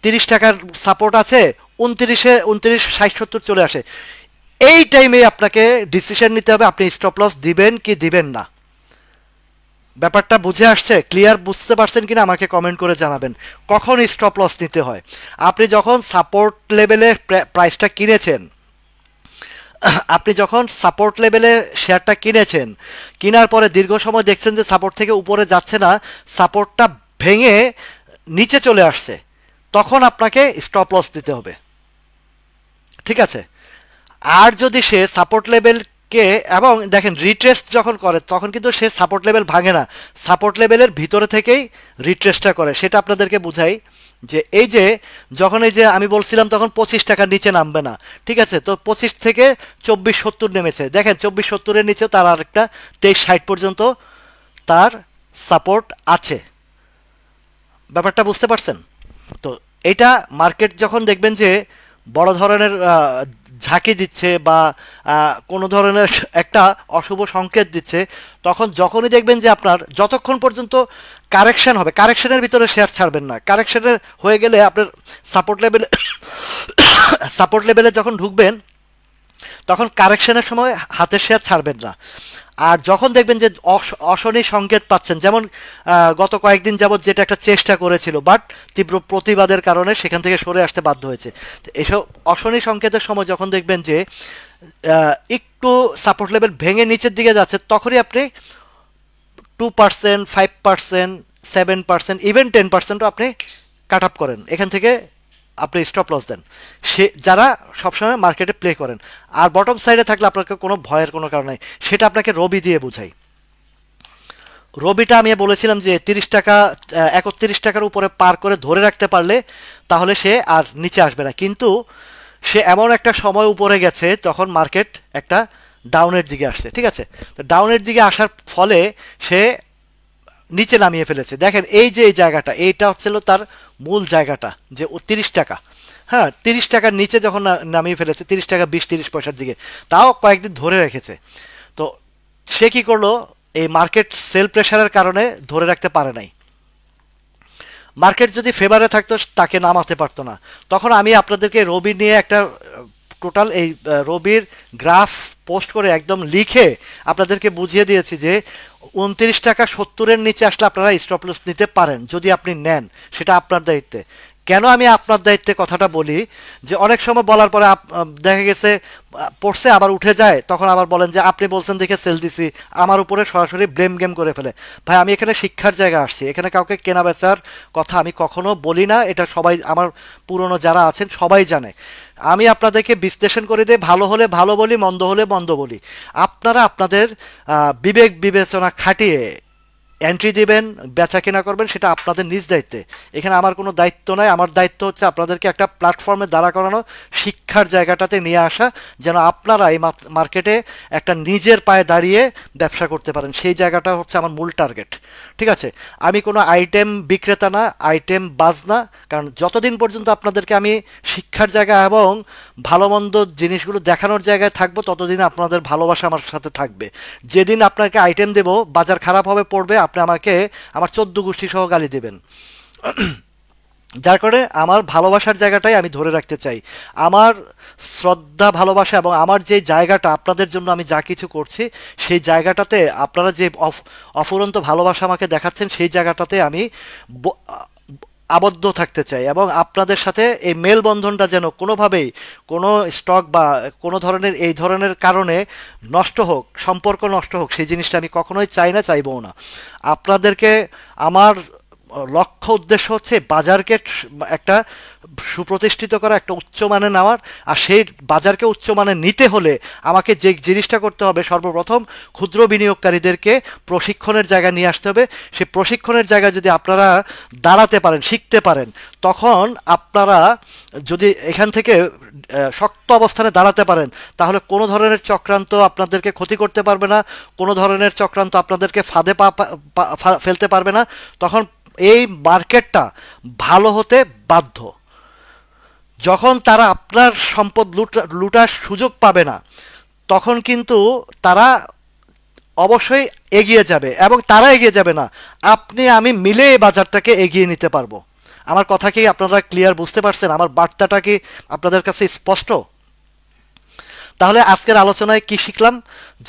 30 টাকার সাপোর্ট আছে, 29, 60, 70 চলে আসে। এই টাইমে আপনাকে ডিসিশন নিতে হবে আপনি স্টপ লস দিবেন কি দিবেন না। ব্যাপারটা বুঝে আসছে? ক্লিয়ার বুঝতে পারছেন কিনা আমাকে কমেন্ট করে জানাবেন। কখন স্টপ লস নিতে হয়? আপনি যখন সাপোর্ট লেভেলে প্রাইসটা কিনেছেন, আপনি যখন সাপোর্ট লেভেলে শেয়ারটা কিনেছেন, কেনার পরে দীর্ঘ সময় দেখছেন যে সাপোর্ট থেকে উপরে যাচ্ছে না, সাপোর্টটা ভেঙে নিচে চলে আসছে, তখন আপনাকে স্টপ লস দিতে হবে, ঠিক আছে। আর যদি সে সাপোর্ট লেভেলকে, এবং দেখেন রিট্রেস্ট যখন করে তখন কিন্তু সে সাপোর্ট লেভেল ভাঙে না, সাপোর্ট লেভেলের ভিতরে থেকেই রিট্রেসটা করে। সেটা আপনাদেরকে বুঝাই যে এই যে যখন এই যে আমি বলছিলাম তখন 25 টাকার নিচে নামবে না, ঠিক আছে, তো 25 থেকে 2470 নেমেছে, দেখেন 2470-এর নিচেও তার আরেকটা 2360 পর্যন্ত তার সাপোর্ট আছে। ব্যাপারটা বুঝতে পারছেন? তো এটা মার্কেট যখন দেখবেন যে বড় ধরনের ঝাঁকি দিচ্ছে বা কোনো ধরনের একটা অশুভ সংকেত দিচ্ছে, তখন যখনই দেখবেন যে আপনার যতক্ষণ পর্যন্ত কারেকশন হবে, কারেকশনের ভিতরে শেয়ার ছাড়বেন না, কারেকশনের হয়ে গেলে আপনার সাপোর্ট লেভেলে যখন ঢুকবেন তখন কারেকশনের সময় হাতের শেয়ার ছাড়বেন না। আর যখন দেখবেন যে অশনি সংকেত পাচ্ছেন, যেমন গত কয়েকদিন যাবৎ যেটা একটা চেষ্টা করেছিল, বাট তীব্র প্রতিবাদের কারণে সেখান থেকে সরে আসতে বাধ্য হয়েছে, এসব অশনি সংকেতের সময় যখন দেখবেন যে একটু সাপোর্ট লেভেল ভেঙে নিচের দিকে যাচ্ছে, তখনই আপনি 2%, 5%, 7%, ইভেন 10%ও আপনি কাট আপ করেন, এখান থেকে আপনি স্টপ লস দেন, সে যারা সবসময় মার্কেটে প্লে করেন। আর বটম সাইডে থাকলে আপনাকে কোনো ভয়ের কোনো কারণ নেই, সেটা আপনাকে রবি দিয়ে বোঝাই। রবিটা আমি বলেছিলাম যে 30 টাকা 31 টাকার উপরে পার করে ধরে রাখতে পারলে তাহলে সে আর নিচে আসবে না, কিন্তু সে এমন একটা সময় উপরে গেছে তখন মার্কেট একটা ডাউনের দিকে আসছে, ঠিক আছে, তো ডাউনের দিকে আসার ফলে সে নিচে নামিয়ে ফেলেছে। দেখেন এই যে এই জায়গাটা, এইটা হচ্ছিল তার মূল জায়গাটা, যে ও 30 টাকা, হ্যাঁ 30 টাকার নিচে যখন নামিয়ে ফেলেছে 30 টাকা 20-30 পয়সার দিকে, তাও কয়েকদিন ধরে রেখেছে। তো সে কি করলো, এই মার্কেট সেল প্রেশারের কারণে ধরে রাখতে পারে নাই। মার্কেট যদি ফেভারে থাকতো তাকে নামাতে পারতো না। তখন আমি আপনাদেরকে রবি নিয়ে একটা টোটাল এই রবির গ্রাফ পোস্ট করে একদম লিখে আপনাদেরকে বুঝিয়ে দিয়েছি যে 29 টাকা 70-এর নিচে আসলে আপনারা স্টপ লস নিতে পারেন যদি আপনি নেন, সেটা আপনার দায়িত্বে। কেন আমি আপনার দায়িত্বে কথাটা বলি, যে অনেক সময় বলার পরে দেখা গেছে পড়ছে আবার উঠে যায়, তখন আবার বলেন যে আপনি বলছেন দেখে সেল দিছি, আমার উপরে সরাসরি ব্লেম গেম করে ফেলে। ভাই আমি এখানে শিক্ষার জায়গা আসছি, এখানে কাউকে কেনা বেচার কথা আমি কখনো বলি না, এটা সবাই আমার পুরনো যারা আছেন সবাই জানে। আমি আপনাদেরকে বিশ্লেষণ করে দিই, ভালো হলে ভালো বলি, মন্দ হলে মন্দ বলি। আপনারা আপনাদের বিবেক বিবেচনা খাটিয়ে এন্ট্রি দিবেন, বেচা কেনা করবেন, সেটা আপনাদের নিজ দায়িত্বে। এখানে আমার কোনো দায়িত্ব নাই, আমার দায়িত্ব হচ্ছে আপনাদেরকে একটা প্ল্যাটফর্মে দাঁড়া করানো, শিক্ষার জায়গাটাতে নিয়ে আসা, যেন আপনারা এই মার্কেটে একটা নিজের পায়ে দাঁড়িয়ে ব্যবসা করতে পারেন, সেই জায়গাটা হচ্ছে আমার মূল টার্গেট, ঠিক আছে। আমি কোনো আইটেম বিক্রেতা না, আইটেম বাজ না, কারণ যতদিন পর্যন্ত আপনাদেরকে আমি শিক্ষার জায়গা এবং ভালো মন্দ জিনিসগুলো দেখানোর জায়গায় থাকবো, ততদিন আপনাদের ভালোবাসা আমার সাথে থাকবে। যেদিন আপনাকে আইটেম দেব, বাজার খারাপ হবে পড়বে, আপনি আমাকে আমার 14 গোষ্ঠী সহ গালি দেবেন। যার কারণে আমার ভালোবাসার জায়গাটাই আমি ধরে রাখতে চাই। আমার শ্রদ্ধা ভালোবাসা এবং আমার যে জায়গাটা আপনাদের জন্য আমি যা কিছু করছি সেই জায়গাটাতে আপনারা যে অফুরন্ত ভালোবাসা আমাকে দেখাচ্ছেন সেই জায়গাটাতে আমি ব- আবদ্ধ থাকতে চাই এবং আপনাদের সাথে এই মেলবন্ধনটা যেন কোনোভাবেই কোনো স্টক বা কোনো ধরনের এই ধরনের কারণে নষ্ট হোক, সম্পর্ক নষ্ট হোক, সেই জিনিসটা আমি কখনোই চাই না, চাইবও না। আপনাদেরকে আমার লক্ষ্য উদ্দেশ্য হচ্ছে বাজারকে একটা সুপ্রতিষ্ঠিত করা, একটা উচ্চমানে নেওয়ার। আর সেই বাজারকে উচ্চমানে নিতে হলে আমাকে যে জিনিসটা করতে হবে, সর্বপ্রথম ক্ষুদ্র বিনিয়োগকারীদেরকে প্রশিক্ষণের জায়গায় নিয়ে আসতে হবে। সেই প্রশিক্ষণের জায়গায় যদি আপনারা দাঁড়াতে পারেন, শিখতে পারেন, তখন আপনারা যদি এখান থেকে শক্ত অবস্থানে দাঁড়াতে পারেন, তাহলে কোনো ধরনের চক্রান্ত আপনাদেরকে ক্ষতি করতে পারবে না, কোনো ধরনের চক্রান্ত আপনাদেরকে ফাঁদে ফেলতে পারবে না। তখন এই মার্কেটটা ভালো হতে বাধ্য। যখন তারা আপনার সম্পদ লুটার সুযোগ পাবে না, তখন কিন্তু তারা অবশ্যই এগিয়ে যাবে, এবং তারা এগিয়ে যাবে না, আপনি আমি মিলে এই বাজারটাকে এগিয়ে নিতে পারবো। আমার কথা কি আপনারা ক্লিয়ার বুঝতে পারছেন? আমার বার্তাটা কি আপনাদের কাছে স্পষ্ট? তাহলে আজকের আলোচনায় কি শিখলাম?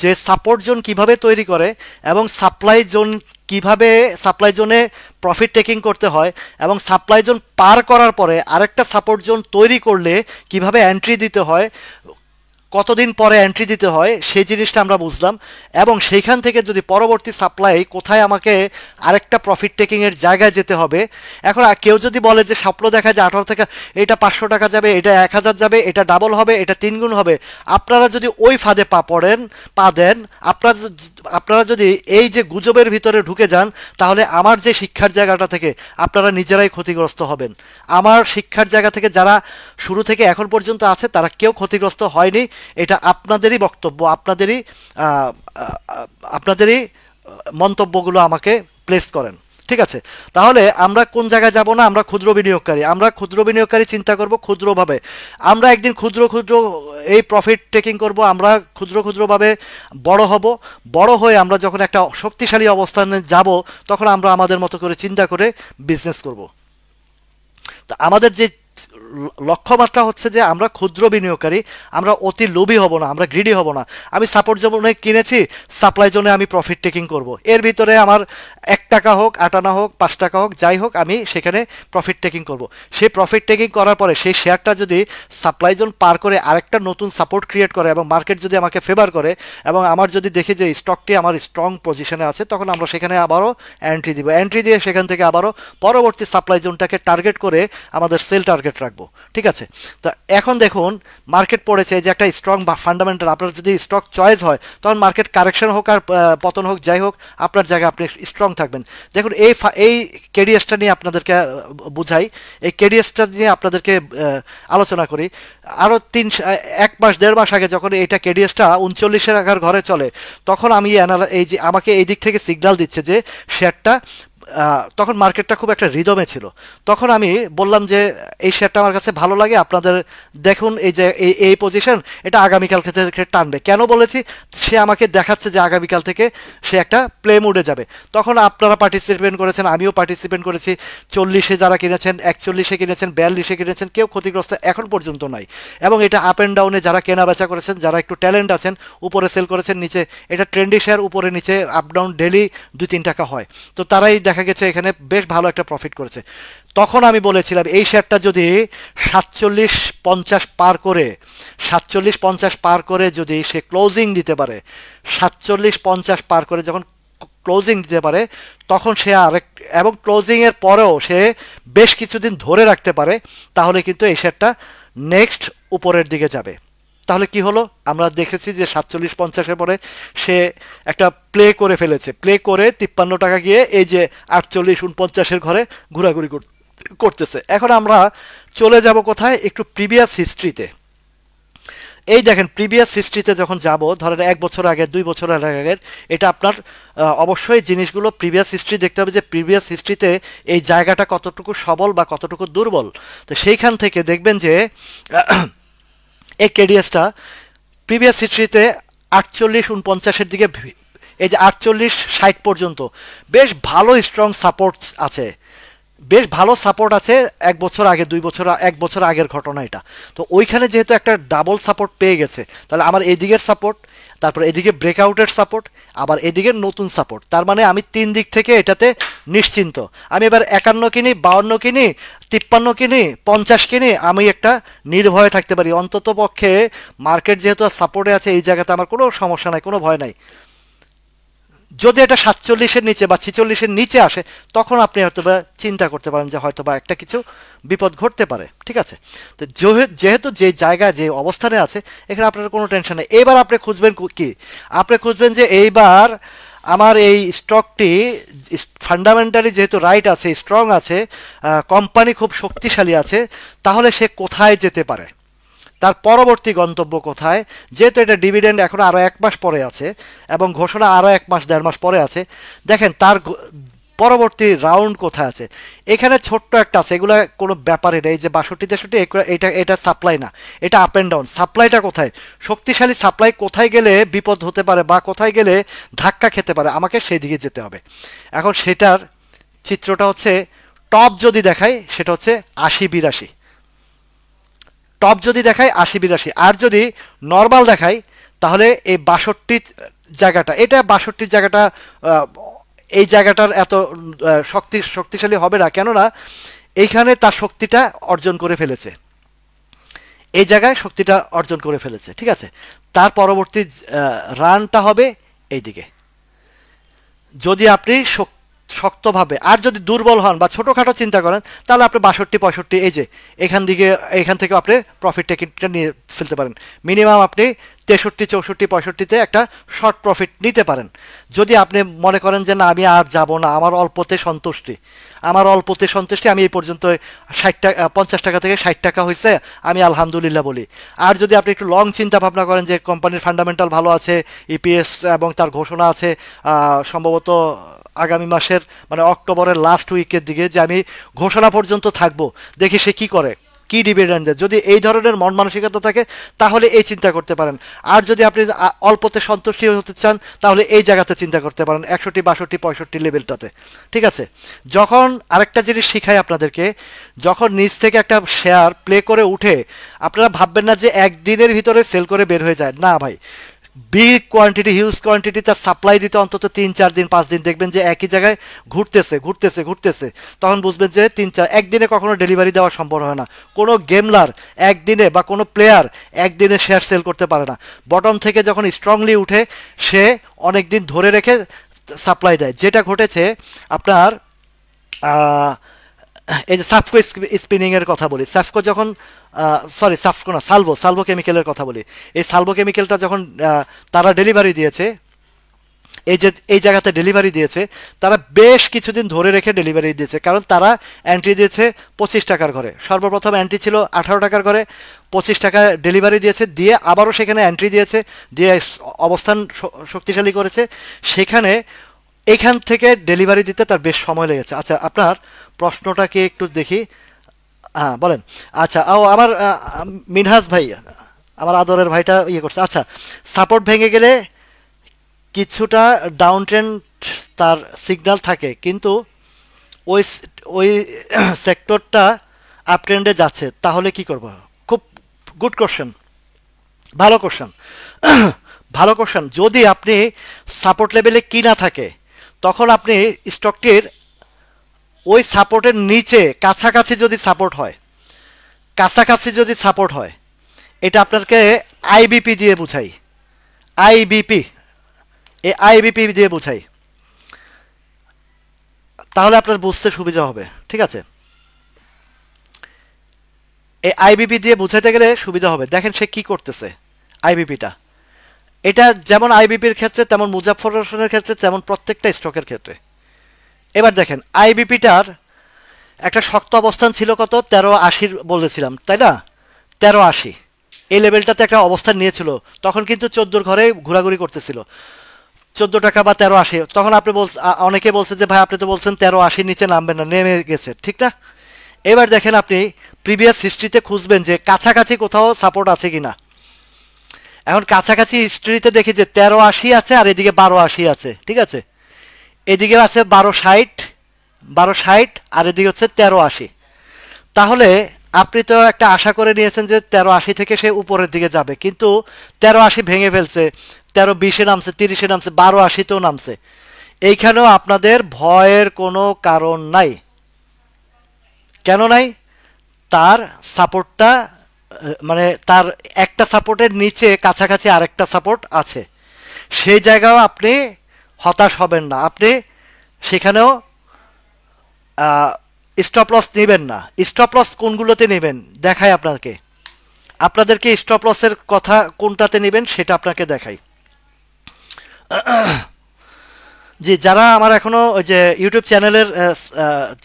যে সাপোর্ট জোন কিভাবে তৈরি করে এবং সাপ্লাই জোন কিভাবে, সাপ্লাই জোনে প্রফিট টেকিং করতে হয়, এবং সাপ্লাই জোন পার করার পরে আরেকটা সাপোর্ট জোন তৈরি করলে কিভাবে এন্ট্রি দিতে হয়, কতদিন পরে এন্ট্রি দিতে হয়, সেই জিনিসটা আমরা বুঝলাম। এবং সেইখান থেকে যদি পরবর্তী সাপ্লাই কোথায় আমাকে আরেকটা প্রফিট টেকিংয়ের জায়গায় যেতে হবে। এখন কেউ যদি বলে যে স্বপ্ন দেখা যায় 18 থেকে এটা 500 টাকা যাবে, এটা 1000 যাবে, এটা ডাবল হবে, এটা 3 গুণ হবে, আপনারা যদি ওই ফাঁদে পা দেন, আপনারা যদি এই যে গুজবের ভিতরে ঢুকে যান, তাহলে আমার যে শিক্ষার জায়গাটা থেকে আপনারা নিজেরাই ক্ষতিগ্রস্ত হবেন। আমার শিক্ষার জায়গা থেকে যারা শুরু থেকে এখন পর্যন্ত আছে তারা কেউ ক্ষতিগ্রস্ত হয়নি। এটা আপনাদেরই বক্তব্য, আপনাদেরই মন্তব্যগুলো আমাকে প্লেস করেন। ঠিক আছে, তাহলে আমরা কোন জায়গায় যাব না? আমরা ক্ষুদ্র বিনিয়োগকারী চিন্তা করব ক্ষুদ্রভাবে। আমরা একদিন ক্ষুদ্র এই প্রফিট টেকিং করব, আমরা ক্ষুদ্রভাবে বড় হব। বড় হয়ে আমরা যখন একটা শক্তিশালী অবস্থানে যাব, তখন আমরা আমাদের মতো করে চিন্তা করে বিজনেস করব। তা আমাদের যে লক্ষ্যমাত্রা হচ্ছে যে আমরা ক্ষুদ্র বিনিয়োগকারী, আমরা অতি লোভী হব না, আমরা গ্রিডি হব না। আমি সাপোর্ট জোনে কিনেছি, সাপ্লাই জোনে আমি প্রফিট টেকিং করব। এর ভিতরে আমার 1 টাকা হোক, 8 আনা হোক, 5 টাকা হোক, যাই হোক, আমি সেখানে প্রফিট টেকিং করব। সেই প্রফিট টেকিং করার পরে সেই শেয়ারটা যদি সাপ্লাই জোন পার করে আরেকটা নতুন সাপোর্ট ক্রিয়েট করে এবং মার্কেট যদি আমাকে ফেভার করে এবং আমার যদি দেখি যে স্টকটি আমার স্ট্রং পজিশনে আছে, তখন আমরা সেখানে আবারও এন্ট্রি দিব। এন্ট্রি দিয়ে সেখান থেকে আবারও পরবর্তী সাপ্লাই জোনটাকে টার্গেট করে আমাদের সেল টার্গেট রাখবো। ঠিক আছে, তো এখন দেখুন মার্কেট পড়েছে যে একটা স্ট্রং বা ফান্ডামেন্টাল, আপনার যদি স্টক চয়েস হয়, তখন মার্কেট কারেকশন হোক আর পতন হোক, যাই হোক, আপনার জায়গায় আপনি স্ট্রং থাকবেন। দেখুন এই কেডিএসটা নিয়ে আপনাদেরকে বুঝাই, এই কেডিএসটা নিয়ে আপনাদেরকে আলোচনা করি। আরও 1 মাস 1.5 মাস আগে যখন এইটা কেডিএসটা 39 টাকার ঘরে চলে, তখন আমি এই যে আমাকে এই দিক থেকে সিগন্যাল দিচ্ছে যে শেয়ারটা, তখন মার্কেটটা খুব একটা রিদমে ছিল। তখন আমি বললাম যে এই শেয়ারটা আমার কাছে ভালো লাগে, আপনাদের দেখুন এই যে এই পজিশন, এটা আগামীকাল থেকে টানবে। কেন বলেছি? সে আমাকে দেখাচ্ছে যে আগামীকাল থেকে সে একটা প্লে মুডে যাবে। তখন আপনারা পার্টিসিপেট করেছেন, আমিও পার্টিসিপেট করেছি। 40-এ যারা কিনেছেন, 41-এ কিনেছেন, 42-এ কিনেছেন, কেউ ক্ষতিগ্রস্ত এখন পর্যন্ত নাই। এবং এটা আপ অ্যান্ড ডাউনে যারা কেনা বেচা করেছেন, যারা একটু ট্যালেন্ট আছেন, উপরে সেল করেছেন, নিচে, এটা ট্রেন্ডি শেয়ার, উপরে নিচে আপ ডাউন ডেলি 2-3 টাকা হয়, তো তারাই দেখা গেছে এখানে বেশ ভালো একটা প্রফিট করেছে। তখন আমি বলেছিলাম এই শেয়ারটা যদি 47-50 পার করে যদি সে ক্লোজিং দিতে পারে, 47-50 পার করে যখন ক্লোজিং দিতে পারে, তখন সে এবং ক্লোজিংয়ের পরেও সে বেশ কিছুদিন ধরে রাখতে পারে, তাহলে কিন্তু এই শেয়ারটা নেক্সট উপরের দিকে যাবে। তাহলে কি হলো? আমরা দেখেছি যে 47-50-এর পরে সে একটা প্লে করে ফেলেছে, প্লে করে 53 টাকা গিয়ে এই যে 48-49-এর ঘরে ঘোরাঘুরি করতেছে। এখন আমরা চলে যাব কোথায়? একটু প্রিভিয়াস হিস্ট্রিতে। এই দেখেন প্রিভিয়াস হিস্ট্রিতে যখন যাব, ধরেন 1 বছর আগে, 2 বছর আগের, এটা আপনার অবশ্যই জিনিসগুলো প্রিভিয়াস হিস্ট্রি দেখতে হবে যে প্রিভিয়াস হিস্ট্রিতে এই জায়গাটা কতটুকু সবল বা কতটুকু দুর্বল। তো সেইখান থেকে দেখবেন যে এই কেডিএসটা প্রিভিয়াস হিস্ট্রিতে 48-49-এর দিকে, এই যে 48-60 পর্যন্ত বেশ ভালো স্ট্রং সাপোর্টস আছে, বেশ ভালো সাপোর্ট আছে 1 বছর আগে, 2 বছর, 1 বছর আগের ঘটনা এটা। তো ওইখানে যেহেতু একটা ডাবল সাপোর্ট পেয়ে গেছে, তাহলে আমার এদিকের সাপোর্ট, তারপর এদিকে ব্রেকআউটের সাপোর্ট, আবার এদিকে নতুন সাপোর্ট, তার মানে আমি 3 দিক থেকে এটাতে নিশ্চিন্ত। আমি এবার 51 কিনি, 52 কিনি, 53 কিনি, 50 কিনি, আমি একটা নির্ভয়ে থাকতে পারি। অন্তত পক্ষে মার্কেট যেহেতু সাপোর্টে আছে, এই জায়গাতে আমার কোনো সমস্যা নাই, কোনো ভয় নাই। যদি এটা 47-এর নিচে বা 46-এর নিচে আসে, তখন আপনি হয়তোবা চিন্তা করতে পারেন যে হয়তোবা একটা কিছু বিপদ ঘটতে পারে, ঠিক আছে। তো যেহেতু যে জায়গায় যে অবস্থানে আছে, এখানে আপনার কোনো টেনশন নেই। এবার আপনি খুঁজবেন কি, আপনি খুঁজবেন যে এইবার আমার এই স্টকটি ফান্ডামেন্টালি যেহেতু রাইট আছে, স্ট্রং আছে, কোম্পানি খুব শক্তিশালী আছে, তাহলে সে কোথায় যেতে পারে, তার পরবর্তী গন্তব্য কোথায়। যেহেতু এটা ডিভিডেন্ড এখন আরও 1 মাস পরে আছে এবং ঘোষণা আরও 1 মাস 1.5 মাস পরে আছে, দেখেন তার পরবর্তী রাউন্ড কোথায় আছে। এখানে ছোট্ট একটা আছে, এগুলো কোনো ব্যাপারই নেই যে 62-63, এটা সাপ্লাই না, এটা আপ অ্যান্ড ডাউন। সাপ্লাইটা কোথায়, শক্তিশালী সাপ্লাই কোথায় গেলে বিপদ হতে পারে বা কোথায় গেলে ধাক্কা খেতে পারে, আমাকে সেই দিকে যেতে হবে। এখন সেটার চিত্রটা হচ্ছে, টপ যদি দেখায় সেটা হচ্ছে 80-82, টপ যদি দেখায় 80-82, আর যদি নর্মাল দেখায় তাহলে এই 62 জায়গাটা, এটা 62 জায়গাটা, এই জায়গাটার এত শক্তিশালী হবে না, কেননা এইখানে তার শক্তিটা অর্জন করে ফেলেছে, এই জায়গায় শক্তিটা অর্জন করে ফেলেছে, ঠিক আছে। তার পরবর্তী রানটা হবে এইদিকে। যদি আপনি শক্তভাবে, আর যদি দুর্বল হন বা ছোটোখাটো চিন্তা করেন, তাহলে আপনি 62-65, এই যে এখান থেকে আপনি প্রফিট টেকিংটা নিয়ে ফেলতে পারেন। মিনিমাম আপনি 63-64-65-তে একটা শর্ট প্রফিট নিতে পারেন। যদি আপনি মনে করেন যে না, আমি আর যাব না, আমার অল্পতে সন্তুষ্টি, আমি এই পর্যন্ত 50 টাকা থেকে 60 টাকা হয়েছে, আমি আলহামদুলিল্লাহ বলি। আর যদি আপনি একটু লং চিন্তা ভাবনা করেন যে কোম্পানির ফান্ডামেন্টাল ভালো আছে, ইপিএস এবং তার ঘোষণা আছে সম্ভবত আগামী মাসের মানে অক্টোবরের লাস্ট উইকের দিকে, যে আমি ঘোষণা পর্যন্ত থাকবো, দেখি সে কি করে, কি ডিভিডেন্ড দেয়, যদি এই ধরনের মন মানসিকতা থাকে তাহলে এই চিন্তা করতে পারেন। আর যদি আপনি অল্পতে সন্তুষ্টি হতে চান, তাহলে এই জায়গাতে চিন্তা করতে পারেন 61-62-65 লেভেলটাতে, ঠিক আছে। যখন আরেকটা জিনিস শিখাই আপনাদেরকে, যখন নিচ থেকে একটা শেয়ার প্লে করে উঠে, আপনারা ভাববেন না যে একদিনের ভিতরে সেল করে বের হয়ে যায়, না ভাই, বিগ কোয়ান্টিটি, হিউজ কোয়ান্টিটি তার সাপ্লাই দিতে অন্তত 3-4 দিন 5 দিন দেখবেন যে একই জায়গায় ঘুরতেছে, তখন বুঝবেন যে একদিনে কখনো ডেলিভারি দেওয়া সম্ভব হয় না। কোনো গেমলার একদিনে বা কোনো প্লেয়ার একদিনে শেয়ার সেল করতে পারে না। বটম থেকে যখন স্ট্রংলি উঠে, সে অনেক দিন ধরে রেখে সাপ্লাই দেয়। যেটা ঘটেছে আপনার এই যে সাফকো স্পিনিংয়ের কথা বলি, সাফকো যখন সাফকো না, সালভো কেমিক্যালের কথা বলি, এই সালভো কেমিক্যালটা যখন তারা ডেলিভারি দিয়েছে, এই জায়গাতে ডেলিভারি দিয়েছে, তারা বেশ কিছুদিন ধরে রেখে ডেলিভারি দিয়েছে, কারণ তারা এন্ট্রি দিয়েছে 25 টাকার ঘরে। সর্বপ্রথম এন্ট্রি ছিল 18 টাকার ঘরে, 25 টাকা ডেলিভারি দিয়েছে, দিয়ে আবারও সেখানে এন্ট্রি দিয়েছে, দিয়ে অবস্থান শক্তিশালী করেছে সেখানে। এখান থেকে ডেলিভারি দিতে তার বেশ সময় লেগেছে। আচ্ছা, আপনার প্রশ্নটাকে একটু দেখি, হ্যাঁ বলেন। আচ্ছা, আমার মিনহাজ ভাই, আমার আদরের ভাইটা করছে। আচ্ছা, সাপোর্ট ভেঙে গেলে কিছুটা ডাউন ট্রেন্ড তার সিগন্যাল থাকে, কিন্তু ওই সেক্টরটা আপ ট্রেন্ডে যাচ্ছে, তাহলে কি করব? খুব গুড কোশ্চেন, ভালো কোশ্চেন। যদি আপনি সাপোর্ট লেভেলে কিনা থাকে, তখন আপনি স্টকটির ওই সাপোর্টের নিচে কাছাকাছি যদি সাপোর্ট হয়, এটা আপনাকে আইবিপি দিয়ে বুঝাই, আইবিপি দিয়ে বুঝাই, তাহলে আপনার বুঝতে সুবিধা হবে, ঠিক আছে। এই আইবিপি দিয়ে বুঝাইতে গেলে সুবিধা হবে। দেখেন সে কি করতেছে, আইবিপিটা, এটা যেমন আইবিপির ক্ষেত্রে, তেমন মুজাফফর হোসেনের ক্ষেত্রে, তেমন প্রত্যেকটা স্টকের ক্ষেত্রে। এবার দেখেন আইবিপিটার একটা শক্ত অবস্থান ছিল কত, 1380 বলেছিলাম, তাই না? 1380 এই লেভেলটাতে একটা অবস্থান নিয়েছিল, তখন কিন্তু 14 ঘরে ঘোরাঘুরি করতেছিল, 14 টাকা বা 1380। তখন আপনি অনেকে বলছে যে ভাই আপনি তো বলছেন 1380 নিচে নামবেন না, নেমে গেছে, ঠিক না? এবার দেখেন আপনি প্রিভিয়াস হিস্ট্রিতে খুঁজবেন যে কাছাকাছি কোথাও সাপোর্ট আছে কিনা। এখন কাছাকাছি হিস্ট্রিতে দেখি যে 1380 আছে, আর এদিকে 1280 আছে, ঠিক আছে। এদিকে আছে 1260, 1260 আর এদিকে হচ্ছে 1380। তাহলে আপনি তো একটা আশা করে নিয়েছেন যে 1380 থেকে সে উপরের দিকে যাবে, কিন্তু 1380 ভেঙে ফেলছে, 1320-এ নামছে, 30-এ নামছে, 1280-তেও নামছে। এইখানেও আপনাদের ভয়ের কোনো কারণ নাই। কেন নাই? তার সাপোর্টটা মানে তার একটা সাপোর্টের নিচে কাছাকাছি আরেকটা সাপোর্ট আছে, সেই জায়গাও আপনি হতাশ হবেন না। আপনি সেখানেও স্টপ লস নেবেন না। স্টপ লস কোনগুলোতে নেবেন দেখাই আপনাদেরকে স্টপ লসের কথা কোনটাতে নেবেন সেটা আপনাকে দেখাই। জি, যারা আমার এখনো ওই যে ইউটিউব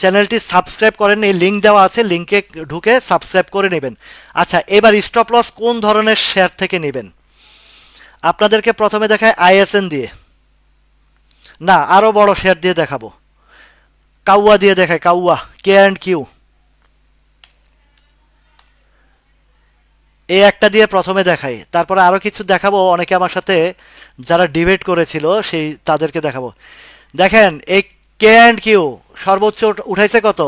চ্যানেলটি সাবস্ক্রাইব করেন, এই লিঙ্ক দেওয়া আছে, লিঙ্কে ঢুকে সাবস্ক্রাইব করে নেবেন। আচ্ছা, এবার স্টপ লস কোন ধরনের শেয়ার থেকে নেবেন আপনাদেরকে প্রথমে দেখায় আইএসএন দিয়ে, না আরো বড় শেয়ার দিয়ে দেখাবো, কাউয়া দিয়ে দেখায়, কাউয়া K&Q, এই একটা দিয়ে প্রথমে দেখাই, তারপরে আরো কিছু দেখাবো। অনেকে আমার সাথে যারা ডিবেট করেছিল সেই তাদেরকে দেখাবো। দেখেন এই K&Q সর্বোচ্চ উঠাইছে কত?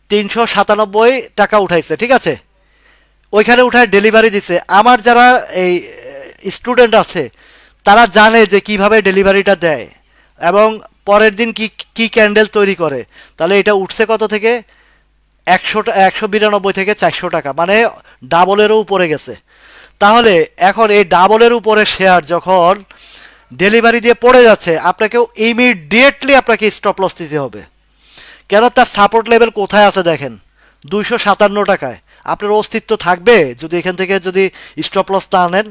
397 টাকা উঠাইছে, ঠিক আছে। ওইখানে উঠায় ডেলিভারি দিছে। আমার যারা এই স্টুডেন্ট আছে তারা জানে যে কিভাবে ডেলিভারিটা দেয় এবং পরের দিন কি কি ক্যান্ডেল তৈরি করে। তাহলে এটা উঠছে কত থেকে? 192 থেকে 400 টাকা, মানে ডাবলেরও উপরে গেছে। তাহলে এখন এই ডাবলের উপরে শেয়ার যখন ডেলিভারি দিয়ে পড়ে যাচ্ছে, আপনাকেও ইমিডিয়েটলি আপনাকে স্টপ লস দিতে হবে। কেন? তার সাপোর্ট লেভেল কোথায় আছে দেখেন, 257 টাকায়। আপনার অস্তিত্ব থাকবে যদি এখান থেকে যদি স্টপ লস না আনেন?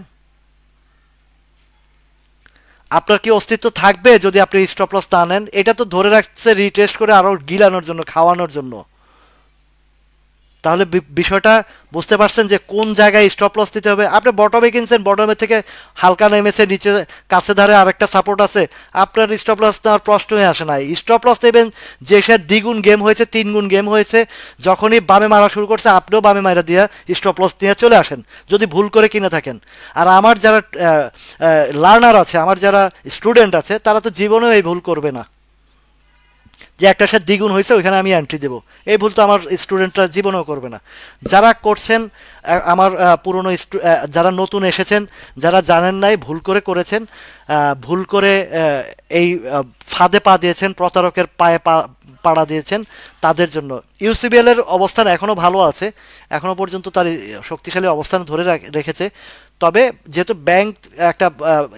আপনার কি অস্তিত্ব থাকবে যদি আপনি স্টপ লস না আনেন? এটা তো ধরে রাখছে রিটেস্ট করে আরো গিলানোর জন্য, খাওয়ানোর জন্য। তাহলে বিষয়টা বুঝতে পারছেন যে কোন জায়গায় স্টপ লস দিতে হবে। আপনি বটমে কিনছেন, বটমের থেকে হালকা নেমেছে, নিচে কাছে ধারে আরেকটা সাপোর্ট আছে, আপনার স্টপ লস নেওয়ার প্রশ্নই আসে না। স্টপ লস নেবেন যে সে দ্বিগুণ গেম হয়েছে, 3 গুণ গেম হয়েছে, যখনই বামে মারা শুরু করছে আপনিও বামে মারা দিয়ে স্টপ লস নিয়ে চলে আসেন, যদি ভুল করে কিনে থাকেন। আর আমার যারা লার্নার আছে, আমার যারা স্টুডেন্ট আছে, তারা তো জীবনেও এই ভুল করবে না যে একটার সাথে দ্বিগুণ হয়েছে ওইখানে আমি এন্ট্রি দেবো। এই ভুল তো আমার স্টুডেন্টরা জীবনেও করবে না। যারা করছেন, আমার পুরনো যারা নতুন এসেছেন, যারা জানেন নাই, ভুল করে করেছেন, ভুল করে এই ফাঁদে পা দিয়েছেন, প্রতারকের পায়ে পাড়া দিয়েছেন, তাদের জন্য ইউসিবিএল এর অবস্থান এখনও ভালো আছে, এখনও পর্যন্ত তার শক্তিশালী অবস্থান ধরে রেখেছে। তবে যেহেতু ব্যাংক একটা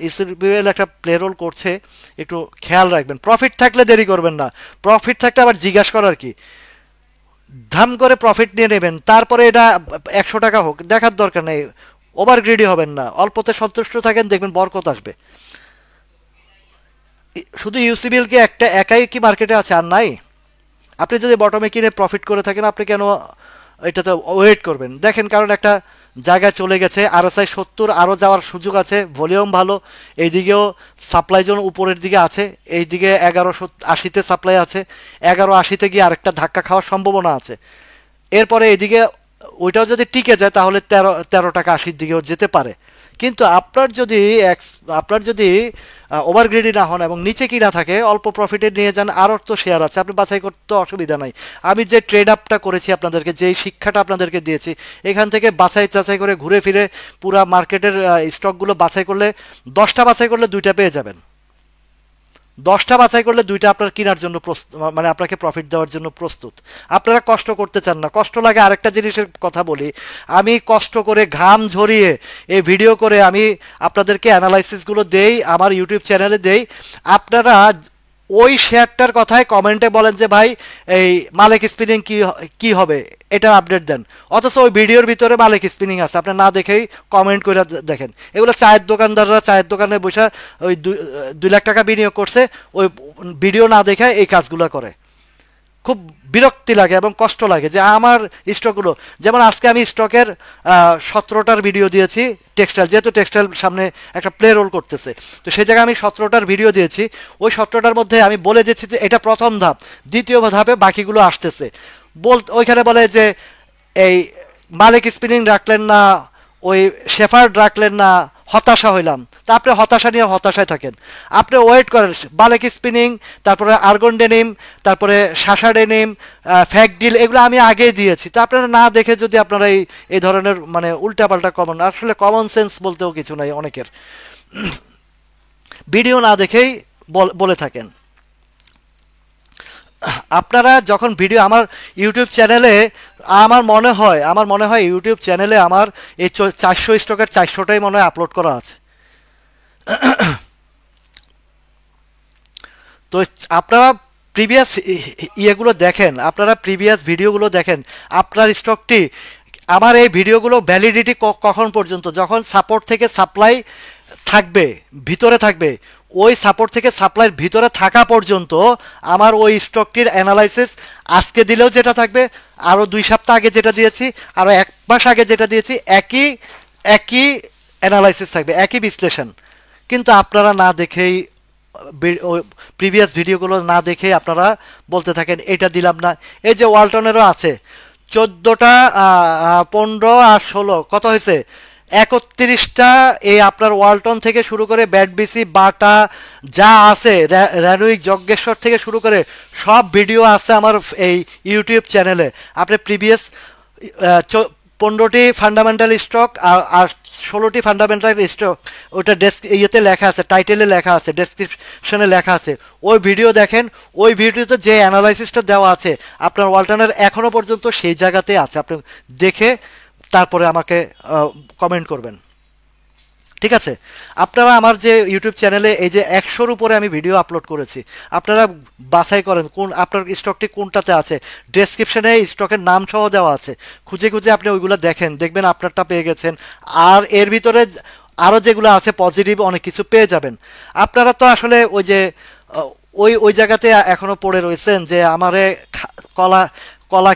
ইউসিবিএল একটা প্লে রোল করছে, একটু খেয়াল রাখবেন। প্রফিট থাকলে দেরি করবেন না, প্রফিট থাকলে আবার জিজ্ঞাসা করার কি, ধাম করে প্রফিট নিয়ে নেবেন, তারপরে এটা 100 টাকা হোক দেখার দরকার নেই। ওভার গ্রিডি হবেন না, অল্পতে সন্তুষ্ট থাকেন, দেখবেন বরকত আসবে। শুধু ইউসিবিএল কি একটা একাই কি মার্কেটে আছে? আর নাই। আপনি যদি বটমে কিনে প্রফিট করে থাকেন, আপনি কেন এটা তো ওয়েট করবেন? দেখেন, কারণ একটা জায়গায় চলে গেছে, RSI 70 আরও যাওয়ার সুযোগ আছে, ভলিউম ভালো, এইদিকেও সাপ্লাই জোন উপরের দিকে আছে, এইদিকে 1180-তে সাপ্লাই আছে, 1180-তে গিয়ে আরেকটা ধাক্কা খাওয়ার সম্ভাবনা আছে। এরপরে এদিকে ওইটাও যদি টিকে যায় তাহলে 13 টাকা 80-র দিকেও যেতে পারে। কিন্তু আপনার যদি ওভারগ্রেডি না হন এবং নিচে কি না থাকে, অল্প প্রফিটে নিয়ে যান, আরও তো শেয়ার আছে, আপনি বাছাই করতে অসুবিধা নাই। আমি যে ট্রেড আপটা করেছি আপনাদেরকে, যেই শিক্ষাটা আপনাদেরকে দিয়েছি, এখান থেকে বাছাই করে ঘুরে ফিরে পুরা মার্কেটের স্টকগুলো বাছাই করলে, 10টা বাছাই করলে 2টা পেয়ে যাবেন। 10টা বাছাই করলে 2টা আপনার কেনার জন্য মানে আপনাকে প্রফিট দেওয়ার জন্য প্রস্তুত। আপনারা কষ্ট করতে চান না, কষ্ট লাগে। আরেকটা জিনিসের কথা বলি, আমি কষ্ট করে ঘাম ঝরিয়ে এই ভিডিও করে আমি আপনাদেরকে অ্যানালাইসিসগুলো দেই, আমার ইউটিউব চ্যানেলে দেই। আপনারা ওই শেয়ারটার কথায় কমেন্টে বলেন যে ভাই এই মালিক স্পিনিং কি হবে, এটা আপডেট দেন, অথচ ওই ভিডিওর ভিতরে মালিক স্পিনিং আছে, আপনি না দেখেই কমেন্ট করে দেখেন। এগুলো চায়ের দোকানদাররা চায়ের দোকানে বসে ওই 2 লাখ টাকা বিনিয়োগ করছে, ওই ভিডিও না দেখে এই কাজগুলো করে। খুব বিরক্তি লাগে এবং কষ্ট লাগে যে আমার স্টকগুলো, যেমন আজকে আমি স্টকের 17টার ভিডিও দিয়েছি, টেক্সটাইল, যেহেতু টেক্সটাইল সামনে একটা প্লে রোল করতেছে, তো সেই জায়গায় আমি 17টার ভিডিও দিয়েছি। ওই 17টার মধ্যে আমি বলে দিয়েছি যে এটা প্রথম ধাপ, দ্বিতীয় ধাপে বাকিগুলো আসতেছে। ওইখানে বলে যে এই মালিক স্পিনিং রাখলেন না, ওই শেফার্ড রাখলেন না, হতাশা হইলাম, তা আপনি হতাশা নিয়ে হতাশায় থাকেন। আপনি ওয়েট করেন, বালেক স্পিনিং, তারপরে আর্গন ডেনিম, তারপরে শাসা ডেনিম, ফ্যাক ডিল, এগুলো আমি আগেই দিয়েছি। তা আপনারা না দেখে যদি আপনারা এই ধরনের মানে উল্টাপাল্টা আসলে কমন সেন্স বলতেও কিছু নাই অনেকের, ভিডিও না দেখেই বলে থাকেন। আপনারা যখন ভিডিও আমার ইউটিউব চ্যানেলে, আমার মনে হয় ইউটিউব চ্যানেলে আমার এই 400 স্টকের 400টাই মনে হয় আপলোড করা আছে। তো আপনারা প্রিভিয়াস ইয়েগুলো দেখেন, আপনারা প্রিভিয়াস ভিডিওগুলো দেখেন, আপনার স্টকটি, আমার এই ভিডিওগুলো ভ্যালিডিটি কখন পর্যন্ত, যখন সাপোর্ট থেকে সাপ্লাই থাকবে, ভিতরে থাকবে, ওই সাপোর্ট থেকে সাপ্লাইয়ের ভিতরে থাকা পর্যন্ত আমার ওই স্টকটির অ্যানালাইসিস আজকে দিলেও যেটা থাকবে, আরও 2 সপ্তাহ আগে যেটা দিয়েছি, আরও 1 মাস আগে যেটা দিয়েছি, একই অ্যানালাইসিস থাকবে, একই বিশ্লেষণ। কিন্তু আপনারা না দেখেই, প্রিভিয়াস ভিডিওগুলো না দেখেই আপনারা বলতে থাকেন এটা দিলাম না। এই যে ওয়ালটনেরও আছে 14টা, 15 আর 16, কত হয়েছে 31টা। এই আপনার ওয়ালটন থেকে শুরু করে ব্যাডবিসি, বাটা যা আছে, র্যানুইক, যজ্ঞেশ্বর থেকে শুরু করে সব ভিডিও আছে আমার এই ইউটিউব চ্যানেলে। আপনি প্রিভিয়াস 15টি ফান্ডামেন্টাল স্টক আর 16টি ফান্ডামেন্টাল স্টক, ওটা ইয়েতে লেখা আছে, টাইটেলে লেখা আছে, ডেসক্রিপশনে লেখা আছে, ওই ভিডিও দেখেন। ওই ভিডিওতে যে অ্যানালাইসিসটা দেওয়া আছে আপনার ওয়ালটনের এখনও পর্যন্ত সেই জায়গাতে আছে, আপনি দেখে তারপরে আমাকে কমেন্ট করবেন, ঠিক আছে? আপনারা আমার যে ইউটিউব চ্যানেলে এই যে 100-র উপরে আমি ভিডিও আপলোড করেছি, আপনারা বাছাই করেন কোন আপনার স্টকটি কোনটাতে আছে। ডেসক্রিপশনে স্টকের নাম সহ দেওয়া আছে, খুঁজে খুঁজে আপনি ওইগুলো দেখেন, দেখবেন আপনারটা পেয়ে গেছেন। আর এর ভিতরে আরও যেগুলো আছে পজিটিভ অনেক কিছু পেয়ে যাবেন। আপনারা তো আসলে ওই যে ওই জায়গাতে এখনও পড়ে রয়েছেন যে আমারে কলা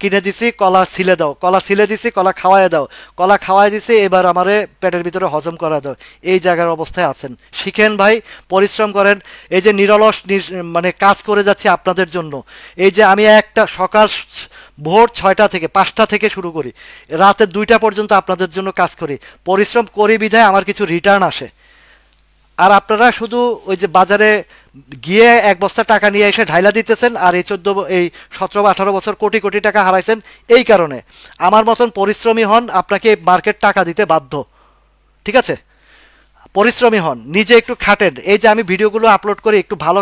কিনে দিছি, কলা ছিলে দাও, কলা ছিলে দিছি, কলা খাওয়াই দাও, কলা খাওয়াই দিছি, এবার আমারে পেটের ভিতরে হজম করা দাও, এই জায়গার অবস্থায় আছেন। শিখেন ভাই, পরিশ্রম করেন। এই যে নিরলস মানে কাজ করে যাচ্ছি আপনাদের জন্য, এই যে আমি একটা সকাল ভোর 6টা থেকে 5টা থেকে শুরু করি, রাতে 2টা পর্যন্ত আপনাদের জন্য কাজ করি, পরিশ্রম করি বিধায় আমার কিছু রিটার্ন আসে। আর আপনারা শুধু ওই যে বাজারে গিয়ে 1 বস্তা টাকা নিয়ে এসে ঢাইলা দিতেছেন, আর এই 17-18 বছর কোটি কোটি টাকা হারাইছেন। এই কারণে আমার মতন পরিশ্রমী হন, আপনাকে মার্কেট টাকা দিতে বাধ্য, ঠিক আছে? পরিশ্রমী হন, নিজে একটু খাটেন। এই যে আমি ভিডিওগুলো আপলোড করি একটু ভালো,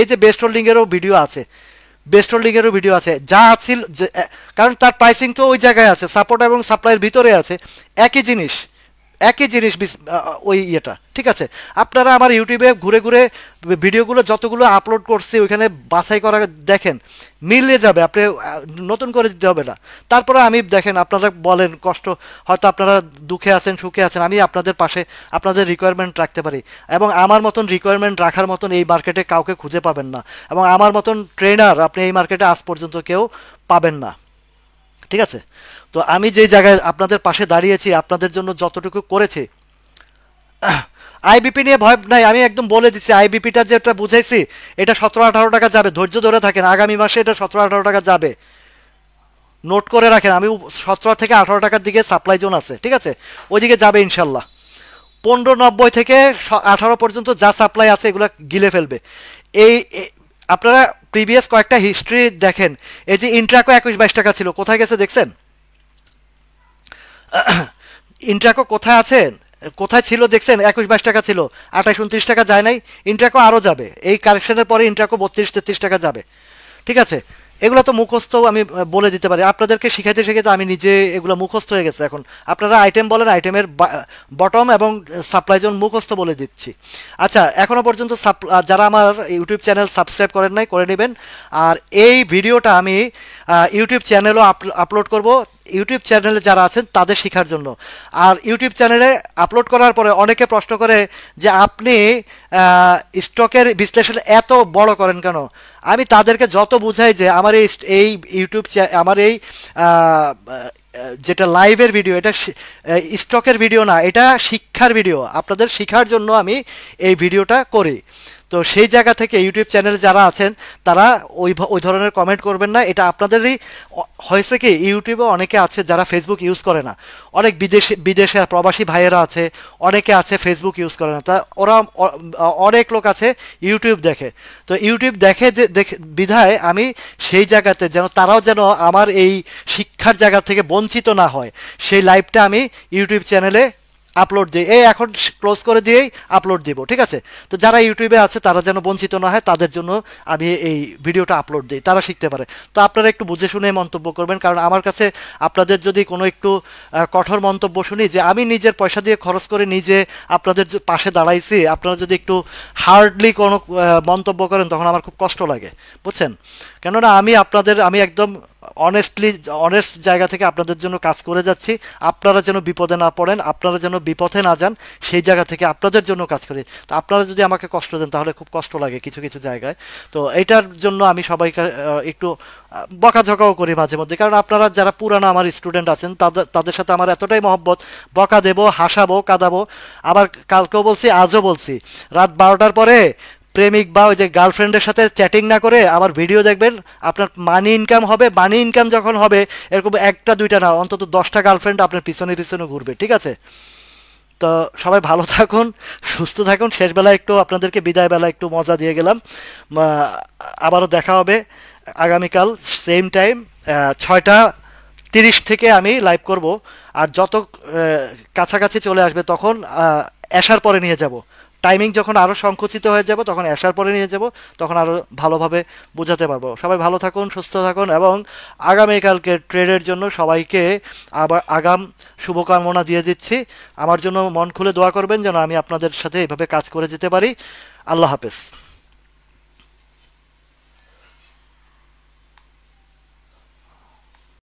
এই যে বেস্ট হোল্ডিংয়েরও ভিডিও আছে, বেস্ট হোল্ডিংয়েরও ভিডিও আছে, যা ছিল, কারণ তার প্রাইসিং তো ওই জায়গায় আছে, সাপোর্ট এবং সাপ্লাইয়ের ভিতরে আছে, একই জিনিস ওই ইয়েটা, ঠিক আছে? আপনারা আমার ইউটিউবে ঘুরে ঘুরে ভিডিওগুলো যতগুলো আপলোড করছি ওইখানে বাছাই করা দেখেন, মিলে যাবে, আপনি নতুন করে দিতে হবে না। তারপরে আমি দেখেন, আপনারা বলেন কষ্ট, হয়তো আপনারা দুঃখে আছেন, সুখে আছেন, আমি আপনাদের পাশে আপনাদের রিকোয়ারমেন্ট রাখতে পারি। এবং আমার মতন রিকোয়ারমেন্ট রাখার মতন এই মার্কেটে কাউকে খুঁজে পাবেন না, এবং আমার মতন ট্রেনার আপনি এই মার্কেটে আজ পর্যন্ত কেউ পাবেন না, ঠিক আছে? তো আমি যে জায়গায় আপনাদের পাশে দাঁড়িয়েছি, আপনাদের জন্য যতটুকু করেছি, আইবিপি নিয়ে ভয় নাই, আমি একদম বলে দিচ্ছি, আইবিপিটা যেটা বুঝাইছি এটা 17-18 টাকা যাবে, ধৈর্য ধরে থাকেন, আগামী মাসে এটা 17-18 টাকা যাবে, নোট করে রাখেন। আমি 17 থেকে 18 টাকার দিকে সাপ্লাই জোন আছে, ঠিক আছে? ওইদিকে যাবে ইনশাল্লাহ। 15.90 থেকে 18 পর্যন্ত যা সাপ্লাই আছে এগুলো গিলে ফেলবে। এই আপনারা প্রিভিয়াস কয়েকটা হিস্ট্রি দেখেন, এই যে ইন্ট্রাকো 21-22 টাকা ছিল, কোথায় গেছে দেখছেন? ইন্ট্রাকো কোথায় আছেন, কোথায় ছিল দেখছেন? 21-22 টাকা ছিল, 28-29 টাকা যায় নাই। ইন্ট্রাকো আরও যাবে, এই কারেকশনের পরে ইন্ট্রাকো 32-33 টাকা যাবে, ঠিক আছে? এগুলো তো মুখস্থ আমি বলে দিতে পারি, আপনাদেরকে শিখাইতে শিখাইতে আমি নিজে এগুলো মুখস্থ হয়ে গেছে। এখন আপনারা আইটেম বলেন, আইটেমের বটম এবং সাপ্লাই জোন মুখস্থ বলে দিচ্ছি। আচ্ছা, এখনও পর্যন্ত যারা আমার ইউটিউব চ্যানেল সাবস্ক্রাইব করেন নাই, করে নেবেন। আর এই ভিডিওটা আমি ইউটিউব চ্যানেলও আপলোড করব, ইউটিউব চ্যানেলে যারা আছেন তাদের শেখার জন্য। আর ইউটিউব চ্যানেলে আপলোড করার পরে অনেকে প্রশ্ন করে যে আপনি স্টকের বিশ্লেষণ এত বড় করেন কেন? আমি তাদেরকে যত বুঝাই যে আমার এই ইউটিউব আমার এই যেটা লাইভের ভিডিও, এটা স্টকের ভিডিও না, এটা শিক্ষার ভিডিও, আপনাদের শেখার জন্য আমি এই ভিডিওটা করি। তো সেই জায়গা থেকে ইউটিউব চ্যানেলে যারা আছেন তারা ওই ধরনের কমেন্ট করবেন না। এটা আপনাদেরই হয়েছে কি, ইউটিউবে অনেকে আছে যারা ফেসবুক ইউজ করে না, অনেক বিদেশে প্রবাসী ভাইয়েরা আছে, অনেকে আছে ফেসবুক ইউজ করে না, তা ওরা অনেক লোক আছে ইউটিউব দেখে। তো ইউটিউব দেখে যে বিধায় আমি সেই জায়গাতে যেন তারাও যেন আমার এই শিক্ষার জায়গা থেকে বঞ্চিত না হয়, সেই লাইভটা আমি ইউটিউব চ্যানেলে আপলোড দিই। এই এখন ক্লোজ করে দিয়েই আপলোড দিব, ঠিক আছে? তো যারা ইউটিউবে আছে তারা যেন বঞ্চিত না হয়, তাদের জন্য আমি এই ভিডিওটা আপলোড দিই, তারা শিখতে পারে। তো আপনারা একটু বুঝে শুনে মন্তব্য করবেন, কারণ আমার কাছে আপনাদের যদি কোনো একটু কঠোর মন্তব্য শুনি, যে আমি নিজের পয়সা দিয়ে খরচ করে নিজে আপনাদের পাশে দাঁড়াইছি, আপনারা যদি একটু হার্ডলি কোনো মন্তব্য করেন তখন আমার খুব কষ্ট লাগে, বুঝছেন? কেননা আমি একদম অনেস্ট জায়গা থেকে আপনাদের জন্য কাজ করে যাচ্ছি। আপনারা যেন বিপদে না পড়েন, আপনারা যেন বিপথে না যান, সেই জায়গা থেকে আপনাদের জন্য কাজ করি। তো আপনারা যদি আমাকে কষ্ট দেন তাহলে খুব কষ্ট লাগে কিছু কিছু জায়গায়। তো এইটার জন্য আমি সবাইকে একটু বকাঝকাও করি মাঝে মধ্যে, কারণ আপনারা যারা পুরানো আমার স্টুডেন্ট আছেন তাদের সাথে আমার এতটাই মহব্বত, বকা দেবো, হাসাবো, কাঁদাবো। আবার কালকেও বলছি, আজও বলছি, রাত 12টার পরে প্রেমিক বা ওই যে গার্লফ্রেন্ডের সাথে চ্যাটিং না করে আমার ভিডিও দেখবেন, আপনার মানি ইনকাম হবে। মানি ইনকাম যখন হবে, এরকম একটা দুইটা না, অন্তত 10টা গার্লফ্রেন্ড আপনার পিছনে পিছনে ঘুরবে, ঠিক আছে? তো সবাই ভালো থাকুন, সুস্থ থাকুন। শেষবেলায় একটু আপনাদেরকে বিদায় বেলা একটু মজা দিয়ে গেলাম। আবারও দেখা হবে আগামীকাল সেম টাইম 6টা 30 থেকে আমি লাইভ করব। আর যত কাছাকাছি চলে আসবে তখন এশার পরে নিয়ে যাব। টাইমিং যখন আরও সংকুচিত হয়ে যাব তখন এশার পরে নিয়ে যাব, তখন আরও ভালোভাবে বোঝাতে পারবো। সবাই ভালো থাকুন, সুস্থ থাকুন, এবং আগামীকালকে ট্রেডের জন্য সবাইকে আগাম শুভকামনা দিয়ে দিচ্ছি। আমার জন্য মন খুলে দোয়া করবেন যেন আমি আপনাদের সাথে এভাবে কাজ করে যেতে পারি। আল্লাহ হাফেজ।